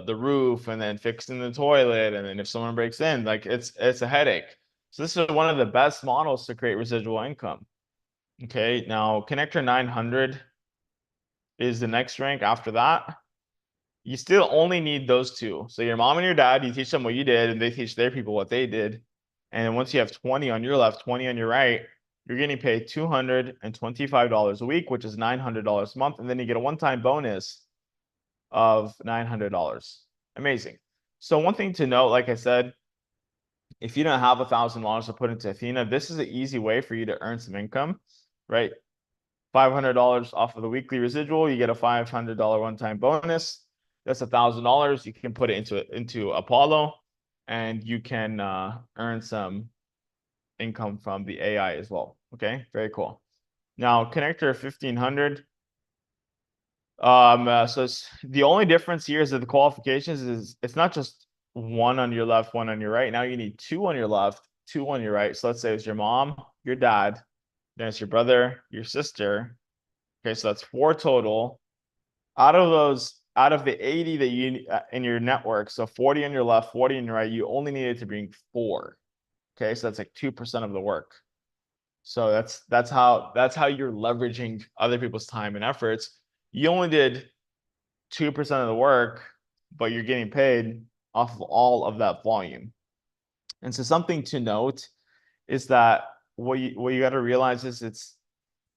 roof and then fixing the toilet, and then if someone breaks in, like it's a headache. So this is one of the best models to create residual income. Okay, now connector 900 is the next rank after that. You still only need those 2. So your mom and your dad, you teach them what you did and they teach their people what they did. And then once you have 20 on your left, 20 on your right, you're getting paid $225 a week, which is $900 a month. And then you get a one-time bonus of $900. Amazing. So one thing to note, like I said, if you don't have $1,000 to put into Athena, this is an easy way for you to earn some income, right? $500 off of the weekly residual, you get a $500 one-time bonus. That's $1,000. You can put it into Apollo, and you can earn some income from the AI as well. Okay, very cool. Now connector 1500. So the only difference here is that the qualifications is it's not just one on your left, one on your right. Now you need two on your left, two on your right. So let's say it's your mom, your dad, then it's your brother, your sister. Okay, so that's four total. Out of those, out of the 80 that you in your network, so 40 on your left, 40 on your right, you only needed to bring four. Okay, so that's like 2% of the work. So that's how you're leveraging other people's time and efforts. You only did 2% of the work, but you're getting paid off of all of that volume. And so something to note is that what you got to realize is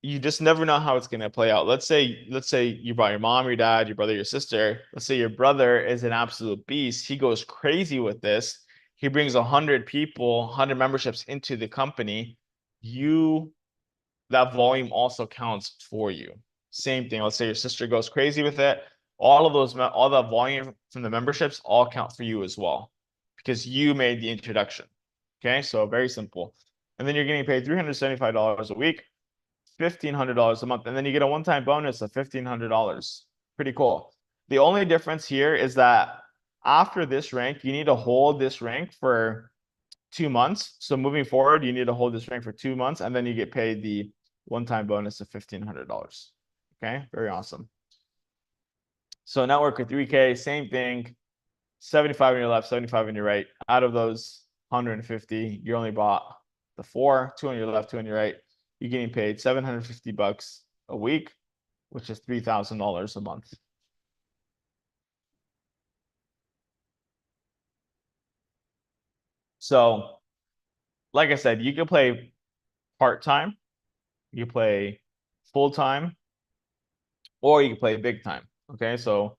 you just never know how it's going to play out. Let's say you brought your mom, your dad, your brother, your sister. Let's say your brother is an absolute beast. He goes crazy with this. He brings 100 people, 100 memberships into the company. That volume also counts for you. Same thing. Let's say your sister goes crazy with it. All that volume from the memberships all count for you as well, because you made the introduction. Okay, so very simple. And then you're getting paid $375 a week, $1,500 a month, and then you get a one-time bonus of $1,500. Pretty cool. The only difference here is that after this rank, you need to hold this rank for 2 months. So moving forward, you need to hold this rank for 2 months, and then you get paid the one-time bonus of $1,500. Okay, very awesome. So network with 3K, same thing. 75 on your left, 75 on your right. Out of those 150, you only bought the four, two on your left, two on your right. You're getting paid $750 a week, which is $3,000 a month. So, like I said, you can play part-time, you play full-time, or you can play big time. Okay, so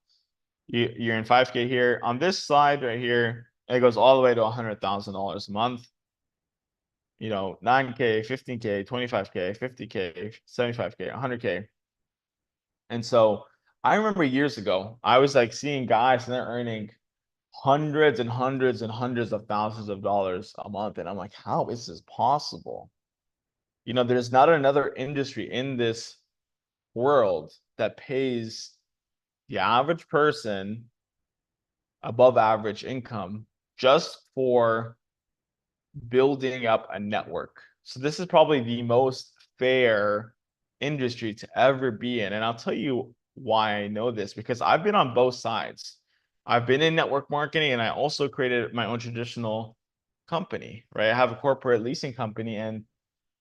you're in 5K here. On this side right here, it goes all the way to $100,000 a month. 9K, 15K, 25K, 50K, 75K, 100K. And so I remember years ago, I was like seeing guys and they're earning hundreds and hundreds and hundreds of thousands of dollars a month. And I'm like, how is this possible? There's not another industry in this world that pays the average person above average income just for building up a network. So this is probably the most fair industry to ever be in. And I'll tell you why I know this, because I've been on both sides. I've been in network marketing, and I also created my own traditional company, right? I have a corporate leasing company, and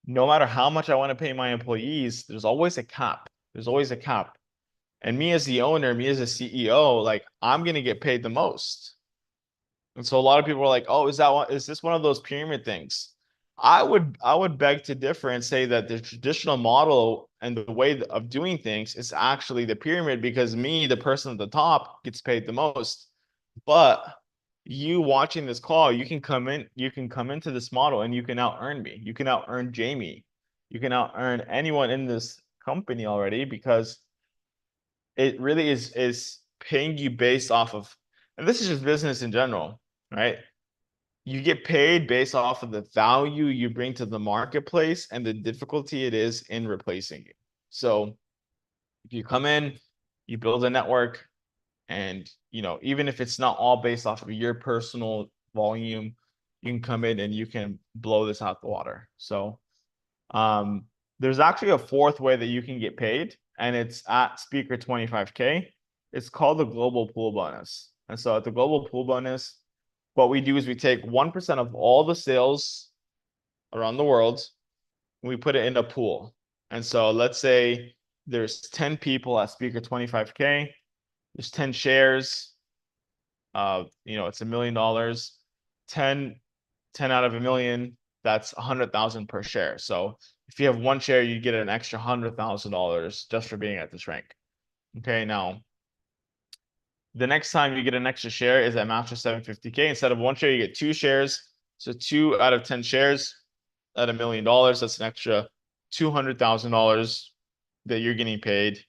no matter how much I want to pay my employees, there's always a cap. There's always a cap. And me as the owner, me as a CEO, like I'm going to get paid the most. And so a lot of people are like, "Oh, is this one of those pyramid things?" I would beg to differ and say that the traditional model and the way of doing things is actually the pyramid, because me, the person at the top, gets paid the most. But you watching this call, you can come into this model and you can out earn me. You can out earn Jamie. You can out earn anyone in this company already, because it really is paying you based off of, and this is just business in general, right? You get paid based off of the value you bring to the marketplace and the difficulty it is in replacing you. So if you come in, you build a network, and even if it's not all based off of your personal volume, you can come in and you can blow this out the water. So there's actually a fourth way that you can get paid, and it's at Speaker 25K. It's called the Global Pool Bonus. And so at the Global Pool Bonus, what we do is we take 1% of all the sales around the world, and we put it in a pool. And so let's say there's 10 people at Speaker 25K. There's 10 shares. It's $1 million. 10 out of a million, that's 100,000 per share. So if you have one share, you get an extra $100,000 just for being at this rank. Okay, now the next time you get an extra share is at Master 750K. Instead of one share, you get two shares. So 2 out of 10 shares at $1 million, that's an extra $200,000 that you're getting paid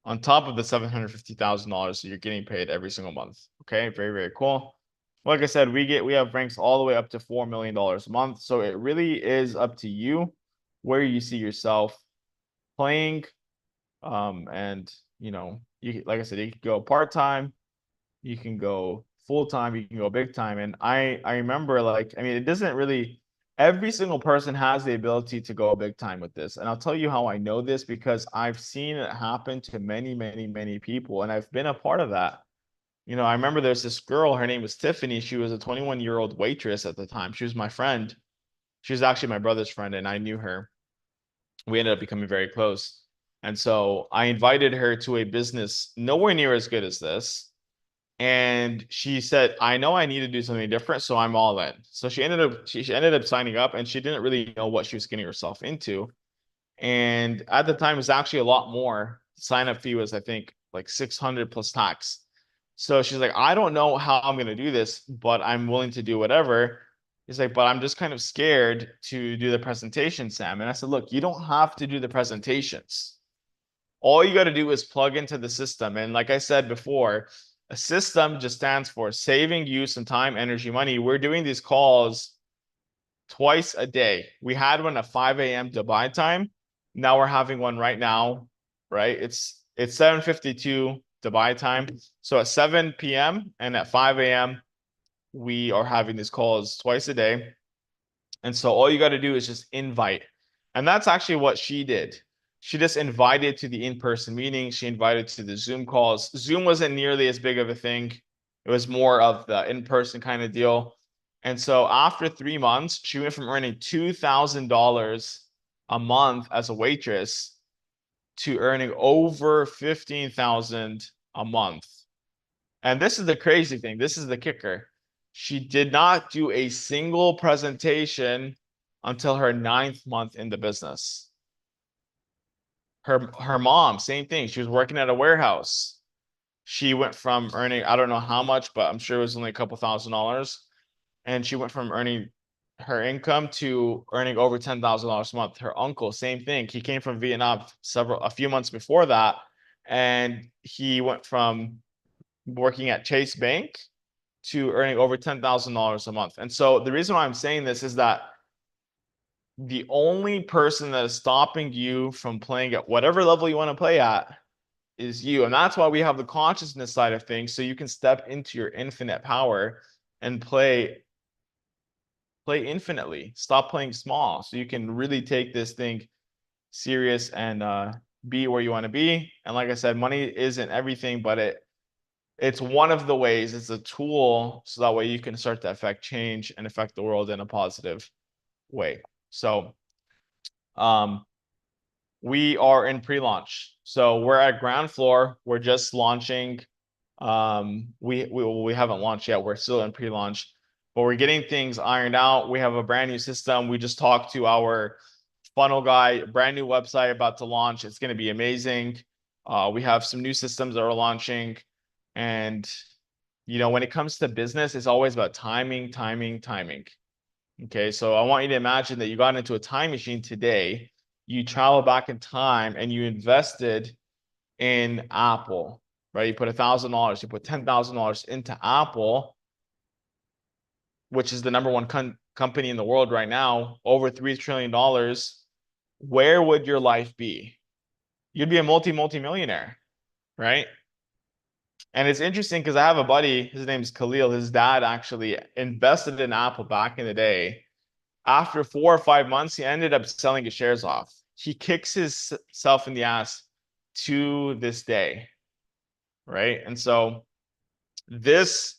on top of the $750,000 that you're getting paid every single month. Okay, very, very cool. Like I said, we have ranks all the way up to $4 million a month. So it really is up to you where you see yourself playing. And you like I said, you can go part-time, you can go full-time, you can go big time. And I remember, like, I mean, it doesn't really, every single person has the ability to go big time with this. And I'll tell you how I know this, because I've seen it happen to many, many, many people, and I've been a part of that. I remember there's this girl, her name was Tiffany. She was a 21-year-old waitress at the time. She was my friend. She was actually my brother's friend, and I knew her. We ended up becoming very close. And so I invited her to a business nowhere near as good as this. And she said, I know I need to do something different, so I'm all in. So she ended up signing up, and she didn't really know what she was getting herself into. And at the time, it was actually a lot more. Sign up fee was, I think, like 600 plus tax. So she's like, I don't know how I'm going to do this, but I'm willing to do whatever. He's like, but I'm just kind of scared to do the presentation, Sam. And I said, look, you don't have to do the presentations. All you got to do is plug into the system. And like I said before, a system just stands for saving you some time, energy, money. We're doing these calls twice a day. We had one at 5 a.m. Dubai time. Now we're having one right now, right? It's 7:52 Dubai time. So at 7 p.m. and at 5 a.m., we are having these calls twice a day. And so all you got to do is just invite. And that's actually what she did. She just invited to the in-person meeting. She invited to the Zoom calls. Zoom wasn't nearly as big of a thing. It was more of the in-person kind of deal. And so after 3 months, she went from earning $2,000 a month as a waitress to earning over $15,000 a month. And this is the crazy thing. This is the kicker. She did not do a single presentation until her 9th month in the business. Her mom, same thing. She was working at a warehouse. She went from earning, I don't know how much, but I'm sure it was only a couple $1,000s. And she went from earning her income to earning over $10,000 a month. Her uncle, same thing. He came from Vietnam a few months before that, and he went from working at Chase Bank to earning over $10,000 a month. And so the reason why I'm saying this is that the only person that is stopping you from playing at whatever level you want to play at is you. And that's why we have the consciousness side of things, so you can step into your infinite power and play infinitely. Stop playing small, so you can really take this thing serious and be where you want to be. And like I said, money isn't everything, but it's one of the ways. It's a tool, so that way you can start to affect change and affect the world in a positive way. So we are in pre-launch. So we're at ground floor. We're just launching. We haven't launched yet. We're still in pre-launch, but we're getting things ironed out. We have a brand new system. We just talked to our funnel guy, brand new website about to launch. It's going to be amazing. We have some new systems that are launching. And, when it comes to business, it's always about timing, timing, timing. Okay, so I want you to imagine that you got into a time machine today, you travel back in time, and you invested in Apple, right? You put $1,000, you put $10,000 into Apple, which is the number one company in the world right now, over $3 trillion. Where would your life be? You'd be a multi-millionaire, right? And it's interesting because I have a buddy, his name's Khalil. His dad actually invested in Apple back in the day. After 4 or 5 months, he ended up selling his shares off. He kicks himself in the ass to this day, right? And so this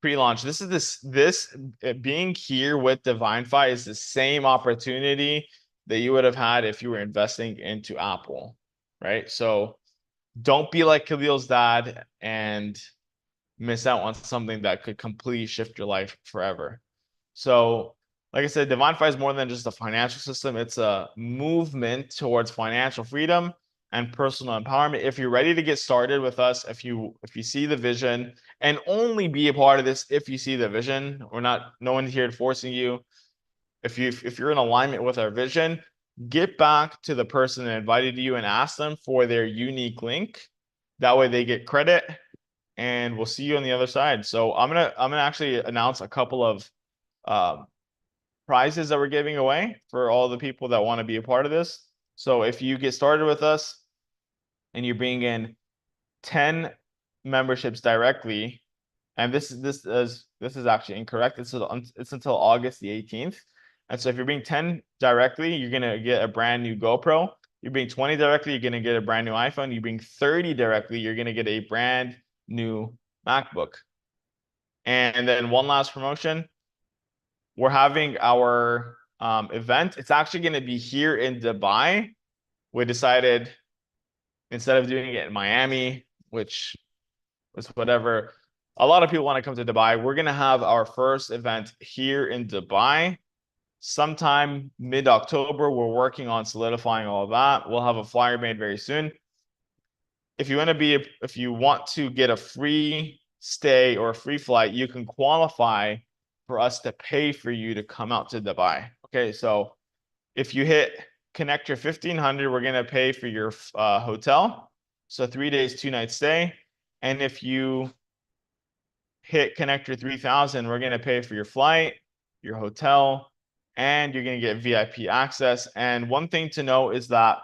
pre-launch, this being here with Divinfi is the same opportunity that you would have had if you were investing into Apple, right? So don't be like Khalil's dad and miss out on something that could completely shift your life forever. So, like I said, Divinfi is more than just a financial system. It's a movement towards financial freedom and personal empowerment. If you're ready to get started with us, if you see the vision, and only be a part of this if you see the vision. No one's here forcing you. If you're in alignment with our vision, get back to the person that invited you and ask them for their unique link. That way they get credit, and we'll see you on the other side. So I'm gonna actually announce a couple of prizes that we're giving away for all the people that want to be a part of this. So if you get started with us and you bring in 10 memberships directly, and this is actually incorrect. It's until August the 18th. And so if you're being 10 directly, you're gonna get a brand new GoPro. You're being 20 directly, you're gonna get a brand new iPhone. You bring 30 directly, you're gonna get a brand new MacBook. And then one last promotion. We're having our event. It's actually gonna be here in Dubai. We decided instead of doing it in Miami, which was whatever, a lot of people want to come to Dubai. We're gonna have our first event here in Dubai sometime mid-October. We're working on solidifying all of that. We'll have a flyer made very soon. If you want to get a free stay or a free flight, you can qualify for us to pay for you to come out to Dubai. Okay, so if you hit connect your 1500, we're gonna pay for your hotel. So 3 days, 2 nights stay. And if you hit connector 3000, we're gonna pay for your flight, your hotel, and you're gonna get VIP access. And one thing to know is that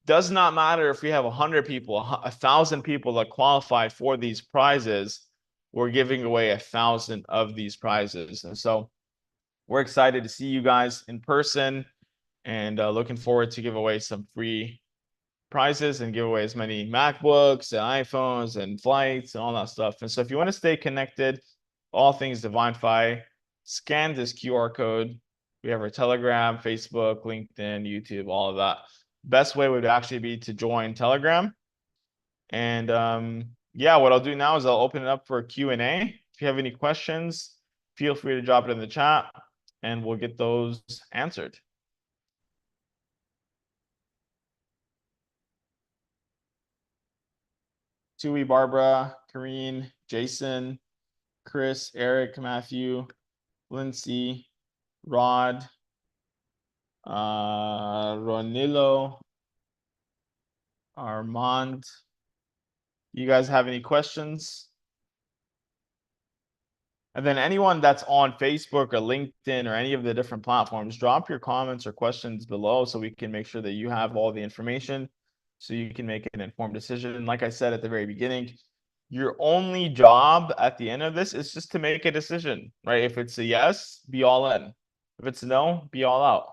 does not matter if we have 100 people, 1,000 people that qualify for these prizes, we're giving away 1,000 of these prizes. And so we're excited to see you guys in person, and looking forward to give away some free prizes and give away as many MacBooks and iPhones and flights and all that stuff. And so if you want to stay connected, all things Divinfi, scan this QR code. We have our Telegram, Facebook, LinkedIn, YouTube, all of that. Best way would actually be to join Telegram. And yeah, what I'll do now is I'll open it up for Q&A. If you have any questions, feel free to drop it in the chat and we'll get those answered. Tui, Barbara, Karine, Jason, Chris, Eric, Matthew, Lindsay, Rod, Ronilo, Armand. You guys have any questions? And then anyone that's on Facebook or LinkedIn or any of the different platforms, drop your comments or questions below so we can make sure that you have all the information so you can make an informed decision. Like I said at the very beginning, your only job at the end of this is just to make a decision, right? If it's a yes, be all in. If it's a no, be all out.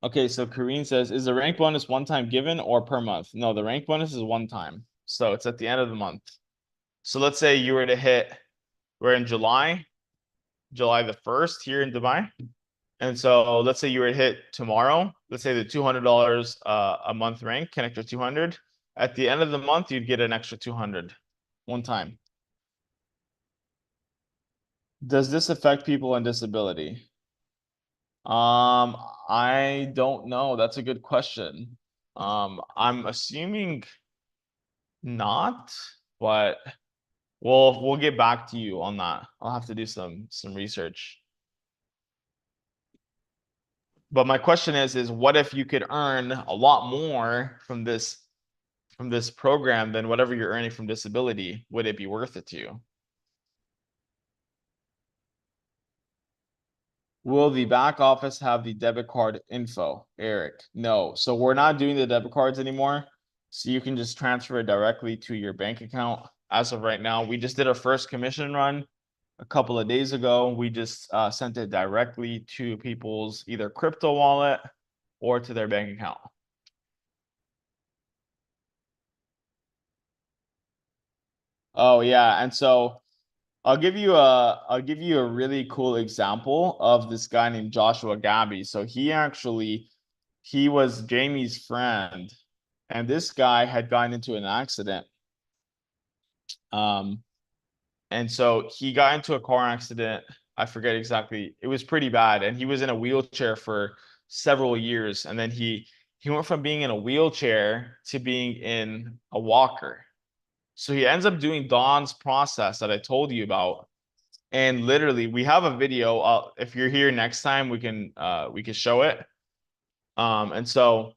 Okay, so Karine says, is the rank bonus one time given or per month? No, the rank bonus is one time. So it's at the end of the month. So let's say you were to hit, we're in July the 1st here in Dubai. And so let's say you were to hit tomorrow, let's say the $200 a month rank, connector 200. At the end of the month, you'd get an extra 200 one time. Does this affect people on disability? I don't know. That's a good question. I'm assuming not, but we'll get back to you on that. I'll have to do some research. But my question is what if you could earn a lot more from this program than whatever you're earning from disability? Would it be worth it to you? Will the back office have the debit card info, Eric? No. So we're not doing the debit cards anymore. So you can just transfer it directly to your bank account. As of right now, we just did our first commission run a couple of days ago. We just sent it directly to people's either crypto wallet or to their bank account. Oh yeah, and so I'll give you a really cool example of this guy named Joshua Gabby. So he was Jamie's friend, and this guy had gotten into an accident. And so he got into a car accident. I forget exactly. It was pretty bad, and he was in a wheelchair for several years. And then he went from being in a wheelchair to being in a walker. So he ends up doing Don's process that I told you about. And literally, we have a video. If you're here next time, we can show it. And so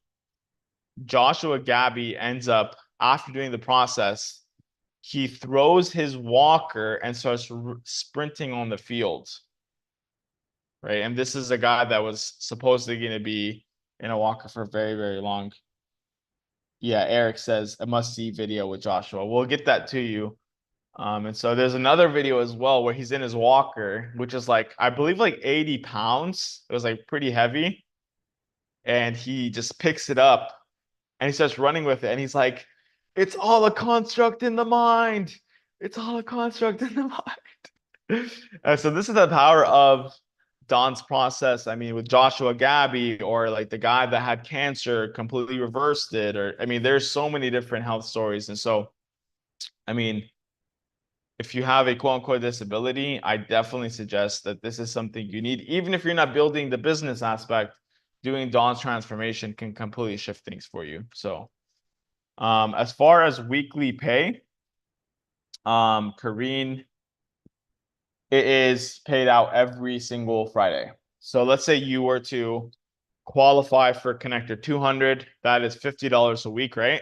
Joshua Gabby ends up, after doing the process, he throws his walker and starts sprinting on the field, right? And this is a guy that was supposedly going to be in a walker for very, very long. Yeah, Eric says a must-see video with Joshua. We'll get that to you. And so there's another video as well where he's in his walker, which is like, I believe like 80 pounds. It was like pretty heavy. And he just picks it up and he starts running with it. And he's like, it's all a construct in the mind. It's all a construct in the mind. So this is the power of Don's process. I mean, with Joshua Gabby, or like the guy that had cancer completely reversed it, or I mean, there's so many different health stories. And so, I mean, if you have a quote unquote disability, I definitely suggest that this is something you need. Even if you're not building the business aspect, doing Don's transformation can completely shift things for you. So as far as weekly pay, Kareen, it is paid out every single Friday. So let's say you were to qualify for Connector 200, that is $50 a week, right?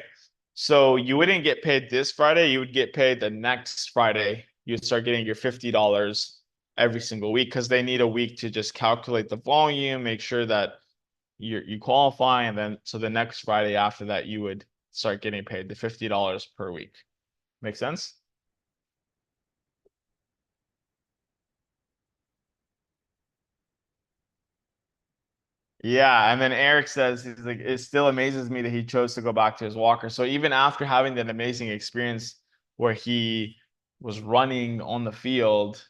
So you wouldn't get paid this Friday, you would get paid the next Friday. You'd start getting your $50 every single week because they need a week to just calculate the volume, make sure that you qualify, and then so the next Friday after that you would start getting paid the $50 per week. Make sense? Yeah, and then Eric says he's like, it still amazes me that he chose to go back to his walker. So even after having that amazing experience where he was running on the field,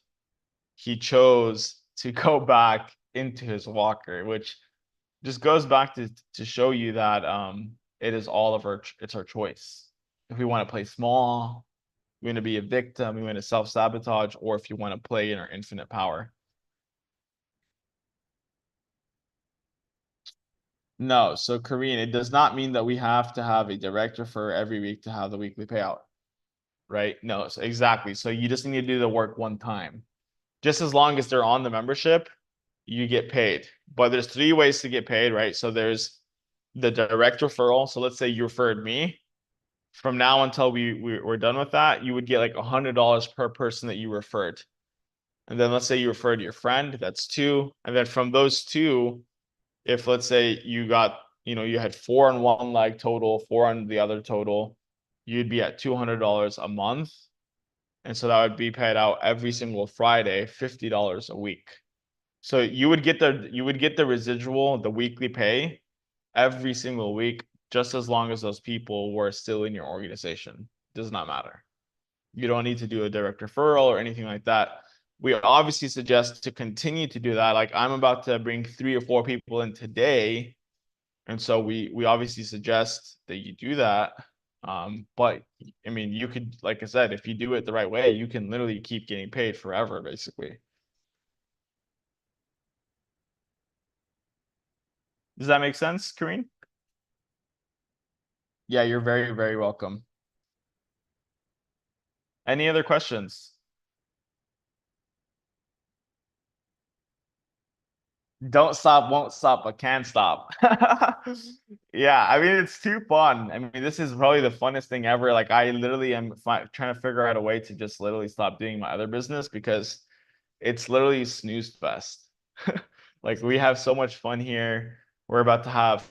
he chose to go back into his walker, which just goes back to show you that it is all of it's our choice. If we want to play small, we want to be a victim, we want to self-sabotage, or if you want to play in our infinite power. No, so Korean, it does not mean that we have to have a director for every week to have the weekly payout, right? No, so exactly. So you just need to do the work one time. Just as long as they're on the membership, you get paid. But there's three ways to get paid, right? So there's the direct referral. So let's say you referred me. From now until we're done with that, you would get like $100 per person that you referred. And then let's say you referred your friend, that's two. And then from those two, if let's say you got, you had four on one leg total, four on the other total, you'd be at $200 a month. And so that would be paid out every single Friday, $50 a week. So you would get the residual, the weekly pay every single week, just as long as those people were still in your organization. Does not matter. You don't need to do a direct referral or anything like that. We obviously suggest to continue to do that. Like I'm about to bring 3 or 4 people in today. And so we obviously suggest that you do that. But I mean, you could, like I said, if you do it the right way, you can literally keep getting paid forever, basically. Does that make sense, Kareen? Yeah, you're very, very welcome. Any other questions? Don't stop, won't stop, but can stop. Yeah, I mean, it's too fun. I mean, this is probably the funnest thing ever. Like, I literally am trying to figure out a way to just literally stop doing my other business because it's literally snooze fest. Like, we have so much fun here. We're about to have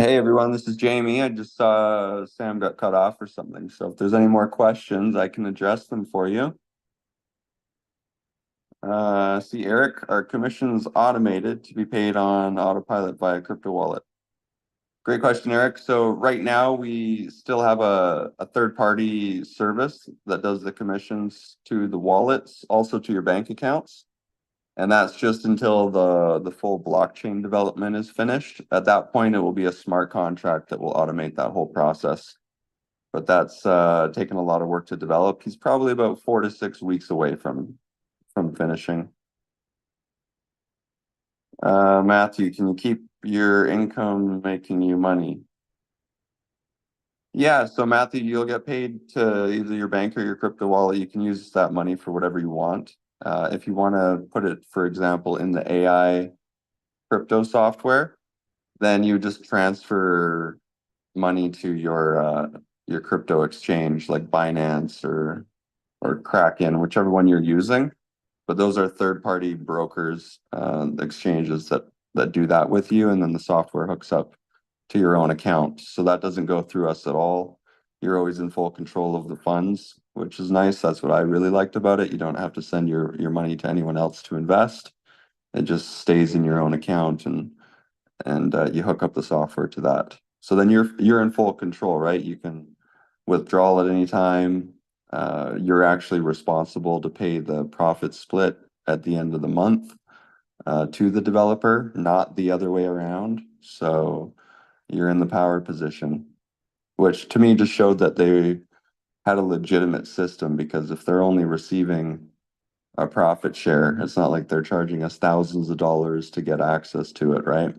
Hey everyone, this is Jamie. I just saw Sam got cut off or something. So if there's any more questions, I can address them for you. See, Eric, our commission's automated to be paid on autopilot via crypto wallet. Great question, Eric. So right now we still have a third-party service that does the commissions to the wallets, also to your bank accounts. And that's just until the full blockchain development is finished. At that point, it will be a smart contract that will automate that whole process. But that's taken a lot of work to develop. He's probably about 4 to 6 weeks away from finishing. Matthew, can you keep your income making you money? Yeah, so Matthew, you'll get paid to either your bank or your crypto wallet. You can use that money for whatever you want. If you want to put it, for example, in the AI crypto software, then you just transfer money to your crypto exchange like Binance or Kraken, whichever one you're using. But those are third-party brokers, exchanges that do that with you, and then the software hooks up to your own account. So that doesn't go through us at all. You're always in full control of the funds, which is nice. That's what I really liked about it. You don't have to send your money to anyone else to invest. It just stays in your own account, and you hook up the software to that. So then you're in full control, right? You can withdraw at any time. You're actually responsible to pay the profit split at the end of the month to the developer, not the other way around. So you're in the power position, which to me just showed that they had a legitimate system because if they're only receiving a profit share, it's not like they're charging us thousands of dollars to get access to it, right?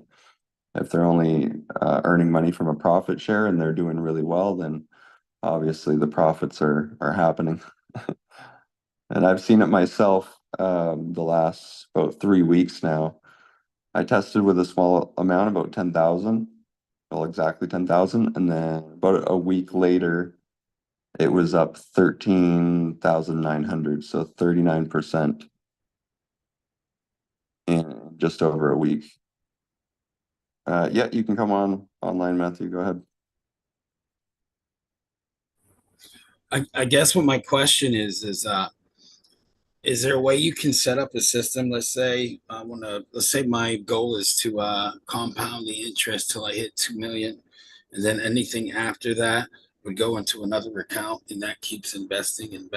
If they're only earning money from a profit share and they're doing really well, then obviously the profits are happening. And I've seen it myself the last about 3 weeks now. I tested with a small amount, about 10,000, well, exactly 10,000. And then about a week later, it was up 13,900. So 39% in just over a week. Yeah, you can come online, Matthew. Go ahead. I guess what my question is there a way you can set up a system? Let's say my goal is to compound the interest till I hit 2 million, and then anything after that would go into another account, and that keeps investing. Is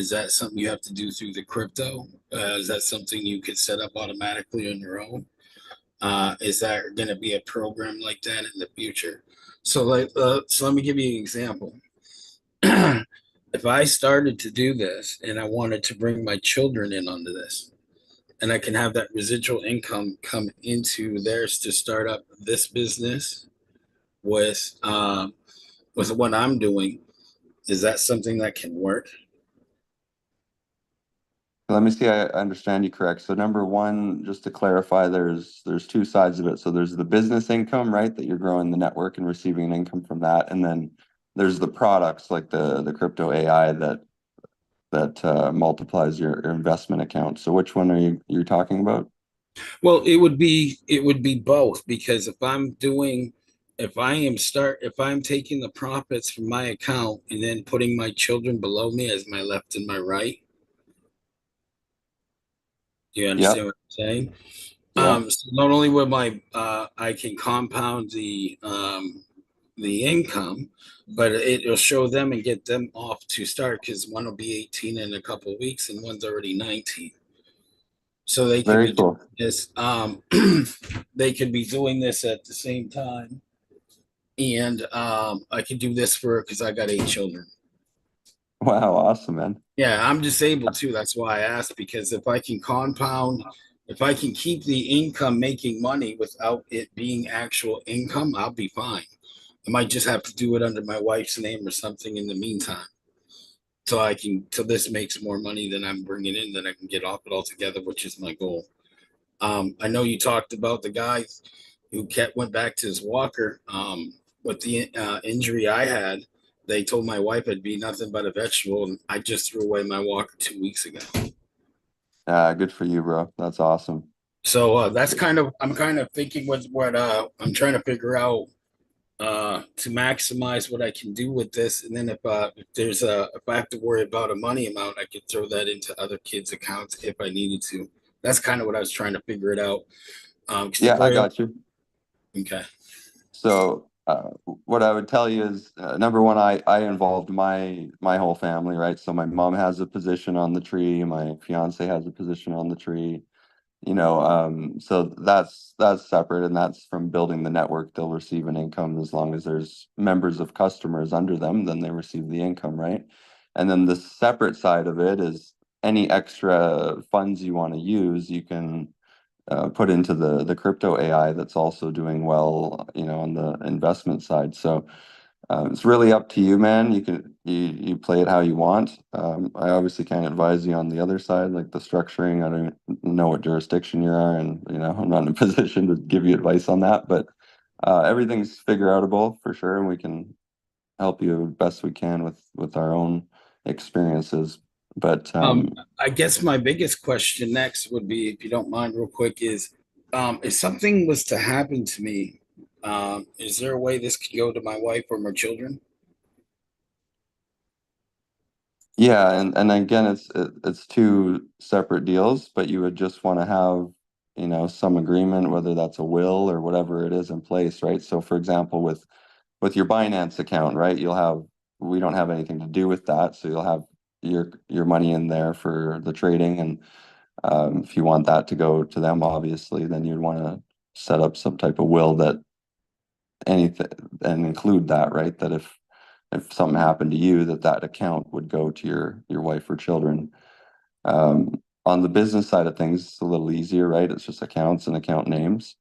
that something you have to do through the crypto? Is that something you could set up automatically on your own? Is that going to be a program like that in the future? So let me give you an example. If I started to do this and I wanted to bring my children in onto this, and I can have that residual income come into theirs to start up this business with with what I'm doing, is that something that can work? Let me see, I understand you correct. So number one, just to clarify, there's two sides of it. So there's the business income, right? That you're growing the network and receiving an income from that. And then there's the products like the crypto AI that multiplies your investment account. So which one are you're talking about? Well, it would be both because if I'm taking the profits from my account and then putting my children below me as my left and my right, do you Yep. understand what I'm saying? Yeah. So not only will my I can compound the income, but it'll show them and get them off to start because one will be 18 in a couple of weeks and one's already 19. So they could Very be doing cool. this. They could be doing this at the same time, and I could do this for because I got 8 children. Wow, awesome, man. Yeah, I'm disabled too. That's why I asked because if I can compound, if I can keep the income making money without it being actual income, I'll be fine. I might just have to do it under my wife's name or something in the meantime. Till this makes more money than I'm bringing in, then I can get off it altogether, which is my goal. I know you talked about the guy who kept went back to his walker. With the injury I had, they told my wife I'd be nothing but a vegetable, and I just threw away my walker 2 weeks ago. Good for you, bro. That's awesome. So that's kind of, I'm kind of thinking what I'm trying to figure out to maximize what I can do with this. And then if there's if I have to worry about a money amount, I could throw that into other kids' accounts if I needed to. That's kind of what I was trying to figure it out. 'Cause the Yeah, I very got you. okay. So, what I would tell you is, number one, I involved my whole family, right? So my mom has a position on the tree, my fiance has a position on the tree, so that's separate, and that's from building the network. They'll receive an income as long as there's members of customers under them, then they receive the income, right? And then the separate side of it is any extra funds you want to use, you can put into the crypto AI that's also doing well, on the investment side. So it's really up to you, man. You play it how you want. I obviously can't advise you on the other side, like the structuring. I don't know what jurisdiction you are, and I'm not in a position to give you advice on that. But everything's figure outable for sure, and we can help you best we can with our own experiences. But I guess my biggest question next would be, if you don't mind, real quick, is if something was to happen to me, is there a way this could go to my wife or my children? yeah, and again, it's two separate deals, but you would just want to have, some agreement, whether that's a will or whatever it is in place, right? So for example, with your Binance account, right, we don't have anything to do with that, so you'll have your money in there for the trading, and if you want that to go to them, obviously, then you'd want to set up some type of will that anything and include that, right? That if something happened to you, that account would go to your wife or children. On the business side of things, it's a little easier, right? It's just accounts and account names.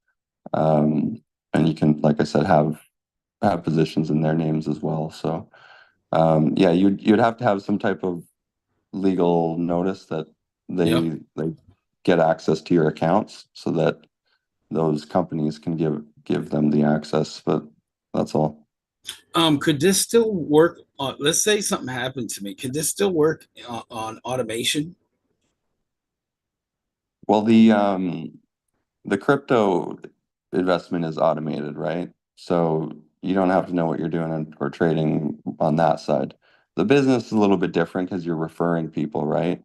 Um, and you can, like I said, have positions in their names as well. So yeah, you'd have to have some type of legal notice that Yep. they get access to your accounts so that those companies can give them the access, but that's all. Could this still work on, let's say something happened to me, could this still work on automation? Well, the crypto investment is automated, right? So you don't have to know what you're doing or trading on that side. The business is a little bit different because you're referring people, right?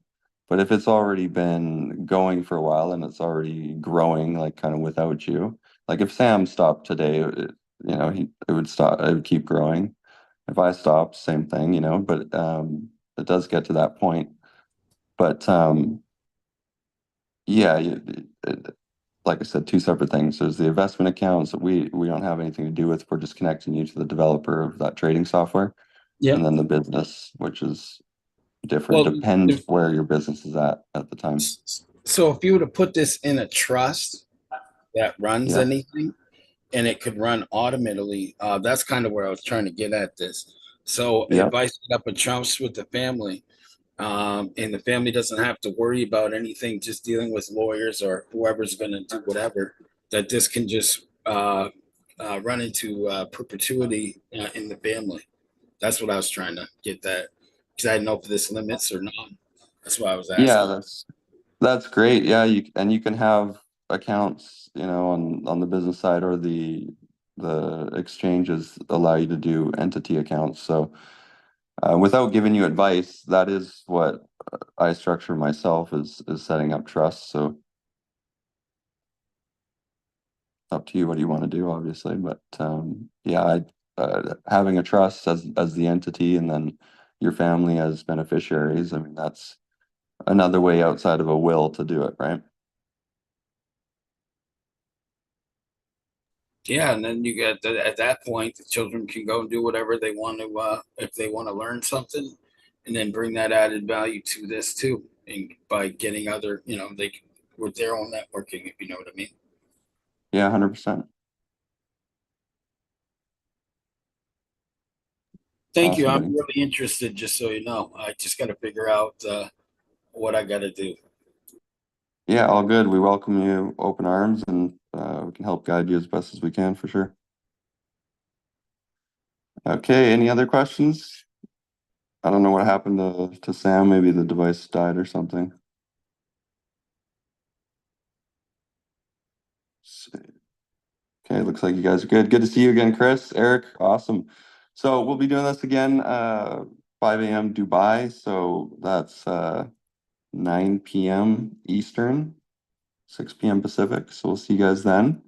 But if it's already been going for a while and it's already growing, like kind of without you, like if Sam stopped today, it would stop, it would keep growing. If I stopped, same thing, but it does get to that point. But yeah, like I said, two separate things. There's the investment accounts that we don't have anything to do with. We're just connecting you to the developer of that trading software, and Yep. then the business, which is different. Well, Depends where your business is at the time. so if you were to put this in a trust that runs Yeah, anything, and it could run automatically, that's kind of where I was trying to get at this. So yeah, if I set up a trust with the family, and the family doesn't have to worry about anything, just dealing with lawyers or whoever's going to do whatever, that this can just run into perpetuity in the family. That's what I was trying to get that, because I didn't know if this limits or not. That's why I was yeah. asking. That's great. Yeah, you can have accounts, on the business side, or the exchanges allow you to do entity accounts. So without giving you advice, that is what I structure myself, is setting up trusts. So up to you what you want to do, obviously. But yeah, having a trust as the entity, and then your family as beneficiaries. I mean, that's another way outside of a will to do it, right? Yeah, and then you get at that point, the children can go and do whatever they want to, if they want to learn something, and then bring that added value to this too, and by getting other, they with their own networking, if you know what I mean. Yeah, 100%. Thank you. Awesome, I'm buddy. really interested, just so you know. I just got to figure out what I got to do. Yeah, all good. We welcome you open arms, and we can help guide you as best as we can for sure. Okay, any other questions? I don't know what happened to Sam. Maybe the device died or something. Okay, looks like you guys are good. Good to see you again, Chris, Eric, awesome. So we'll be doing this again, 5 a.m. Dubai, so that's 9 p.m. Eastern, 6 p.m. Pacific, so we'll see you guys then.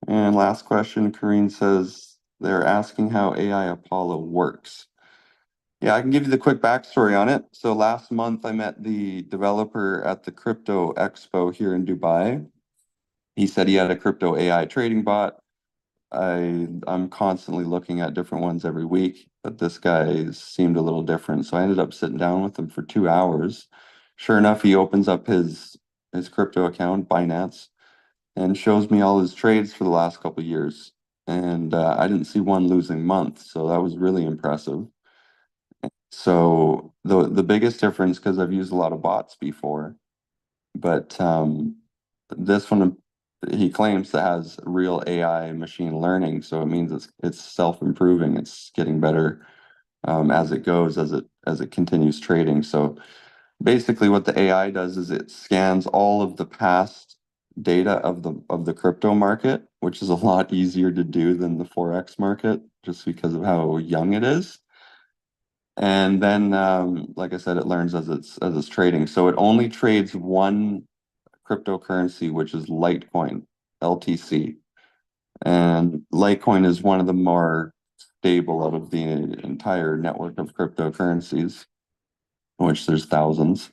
And last question, Kareen says, they're asking how AI Apollo works. Yeah, I can give you the quick backstory on it. So last month I met the developer at the Crypto Expo here in Dubai. He said he had a crypto AI trading bot. I'm constantly looking at different ones every week, but this guy seemed a little different. So I ended up sitting down with him for 2 hours. Sure enough, he opens up his crypto account, Binance, and shows me all his trades for the last couple of years. And I didn't see one losing month, so that was really impressive. So the biggest difference, because I've used a lot of bots before, but this one he claims that has real AI machine learning, so it means it's self-improving, it's getting better as it goes, as it continues trading. So basically what the AI does is it scans all of the past data of the crypto market, which is a lot easier to do than the Forex market, just because of how young it is. And then, like I said, it learns as it's trading. So it only trades one cryptocurrency, which is Litecoin, LTC. And Litecoin is one of the more stable out of the entire network of cryptocurrencies, which there's thousands.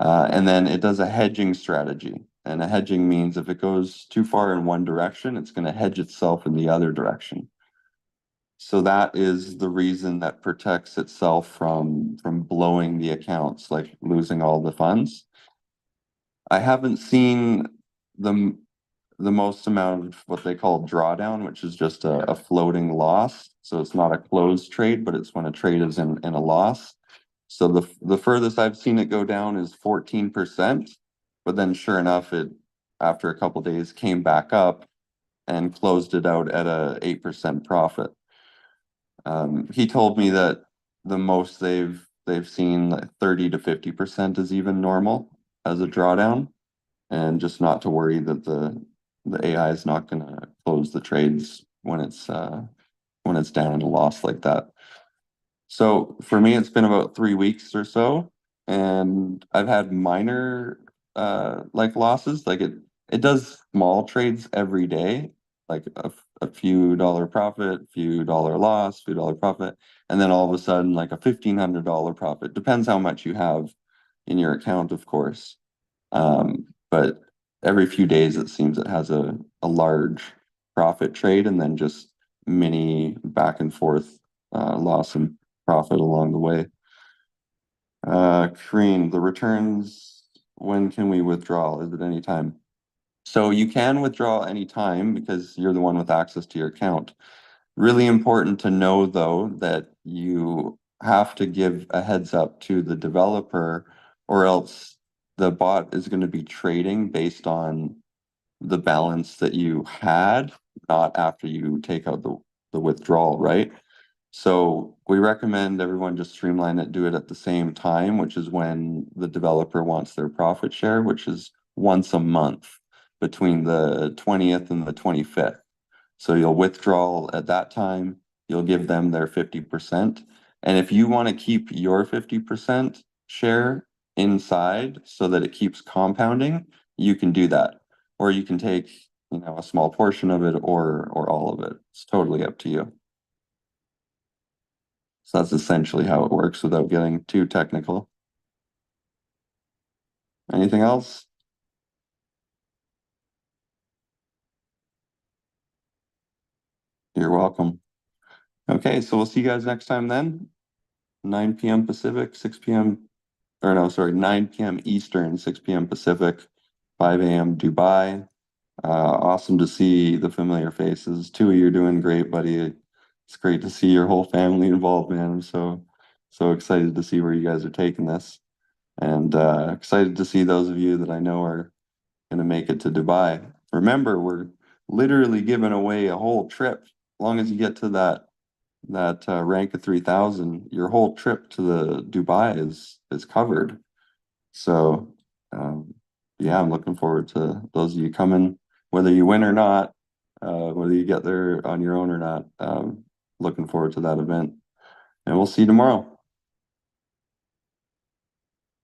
And then it does a hedging strategy. And a hedging means if it goes too far in one direction, it's going to hedge itself in the other direction. So that is the reason that protects itself from blowing the accounts, like losing all the funds. I haven't seen the the most amount of what they call drawdown, which is just a floating loss. So it's not a closed trade, but it's when a trade is in a loss. So the furthest I've seen it go down is 14%, but then sure enough, it after a couple days came back up and closed it out at a 8% profit. He told me that the most they've seen, like 30 to 50% is even normal as a drawdown, and just not to worry that the AI is not going to close the trades when it's down in a loss like that. So for me, it's been about 3 weeks or so, and I've had minor like losses. Like it does small trades every day, like a few dollar profit, few dollar loss, few dollar profit, and then all of a sudden like a $1,500 profit. Depends how much you have in your account, of course. But every few days it seems it has a large profit trade, and then just mini back and forth loss and profit along the way. Kareen, the returns, when can we withdraw? Is it any time? So you can withdraw anytime because you're the one with access to your account. Really important to know, though, that you have to give a heads up to the developer, or else the bot is going to be trading based on the balance that you had, not after you take out the withdrawal, right? So we recommend everyone just streamline it, do it at the same time, which is when the developer wants their profit share, which is once a month between the 20th and the 25th. So you'll withdraw at that time, you'll give them their 50%. And if you want to keep your 50% share inside so that it keeps compounding, you can do that. Or you can take, a small portion of it or all of it. It's totally up to you. So that's essentially how it works without getting too technical. Anything else? You're welcome. Okay, so we'll see you guys next time then. 9 p.m. Pacific, 6 p.m. or no, sorry, 9 p.m. Eastern, 6 p.m. Pacific, 5 a.m. Dubai. Awesome to see the familiar faces. Two of you are doing great, buddy. It's great to see your whole family involved, man. I'm so excited to see where you guys are taking this. And excited to see those of you that I know are going to make it to Dubai. Remember, we're literally giving away a whole trip. As long as you get to that rank of 3,000, your whole trip to the Dubai is covered. So yeah, I'm looking forward to those of you coming whether you win or not, whether you get there on your own or not. Looking forward to that event, and we'll see you tomorrow.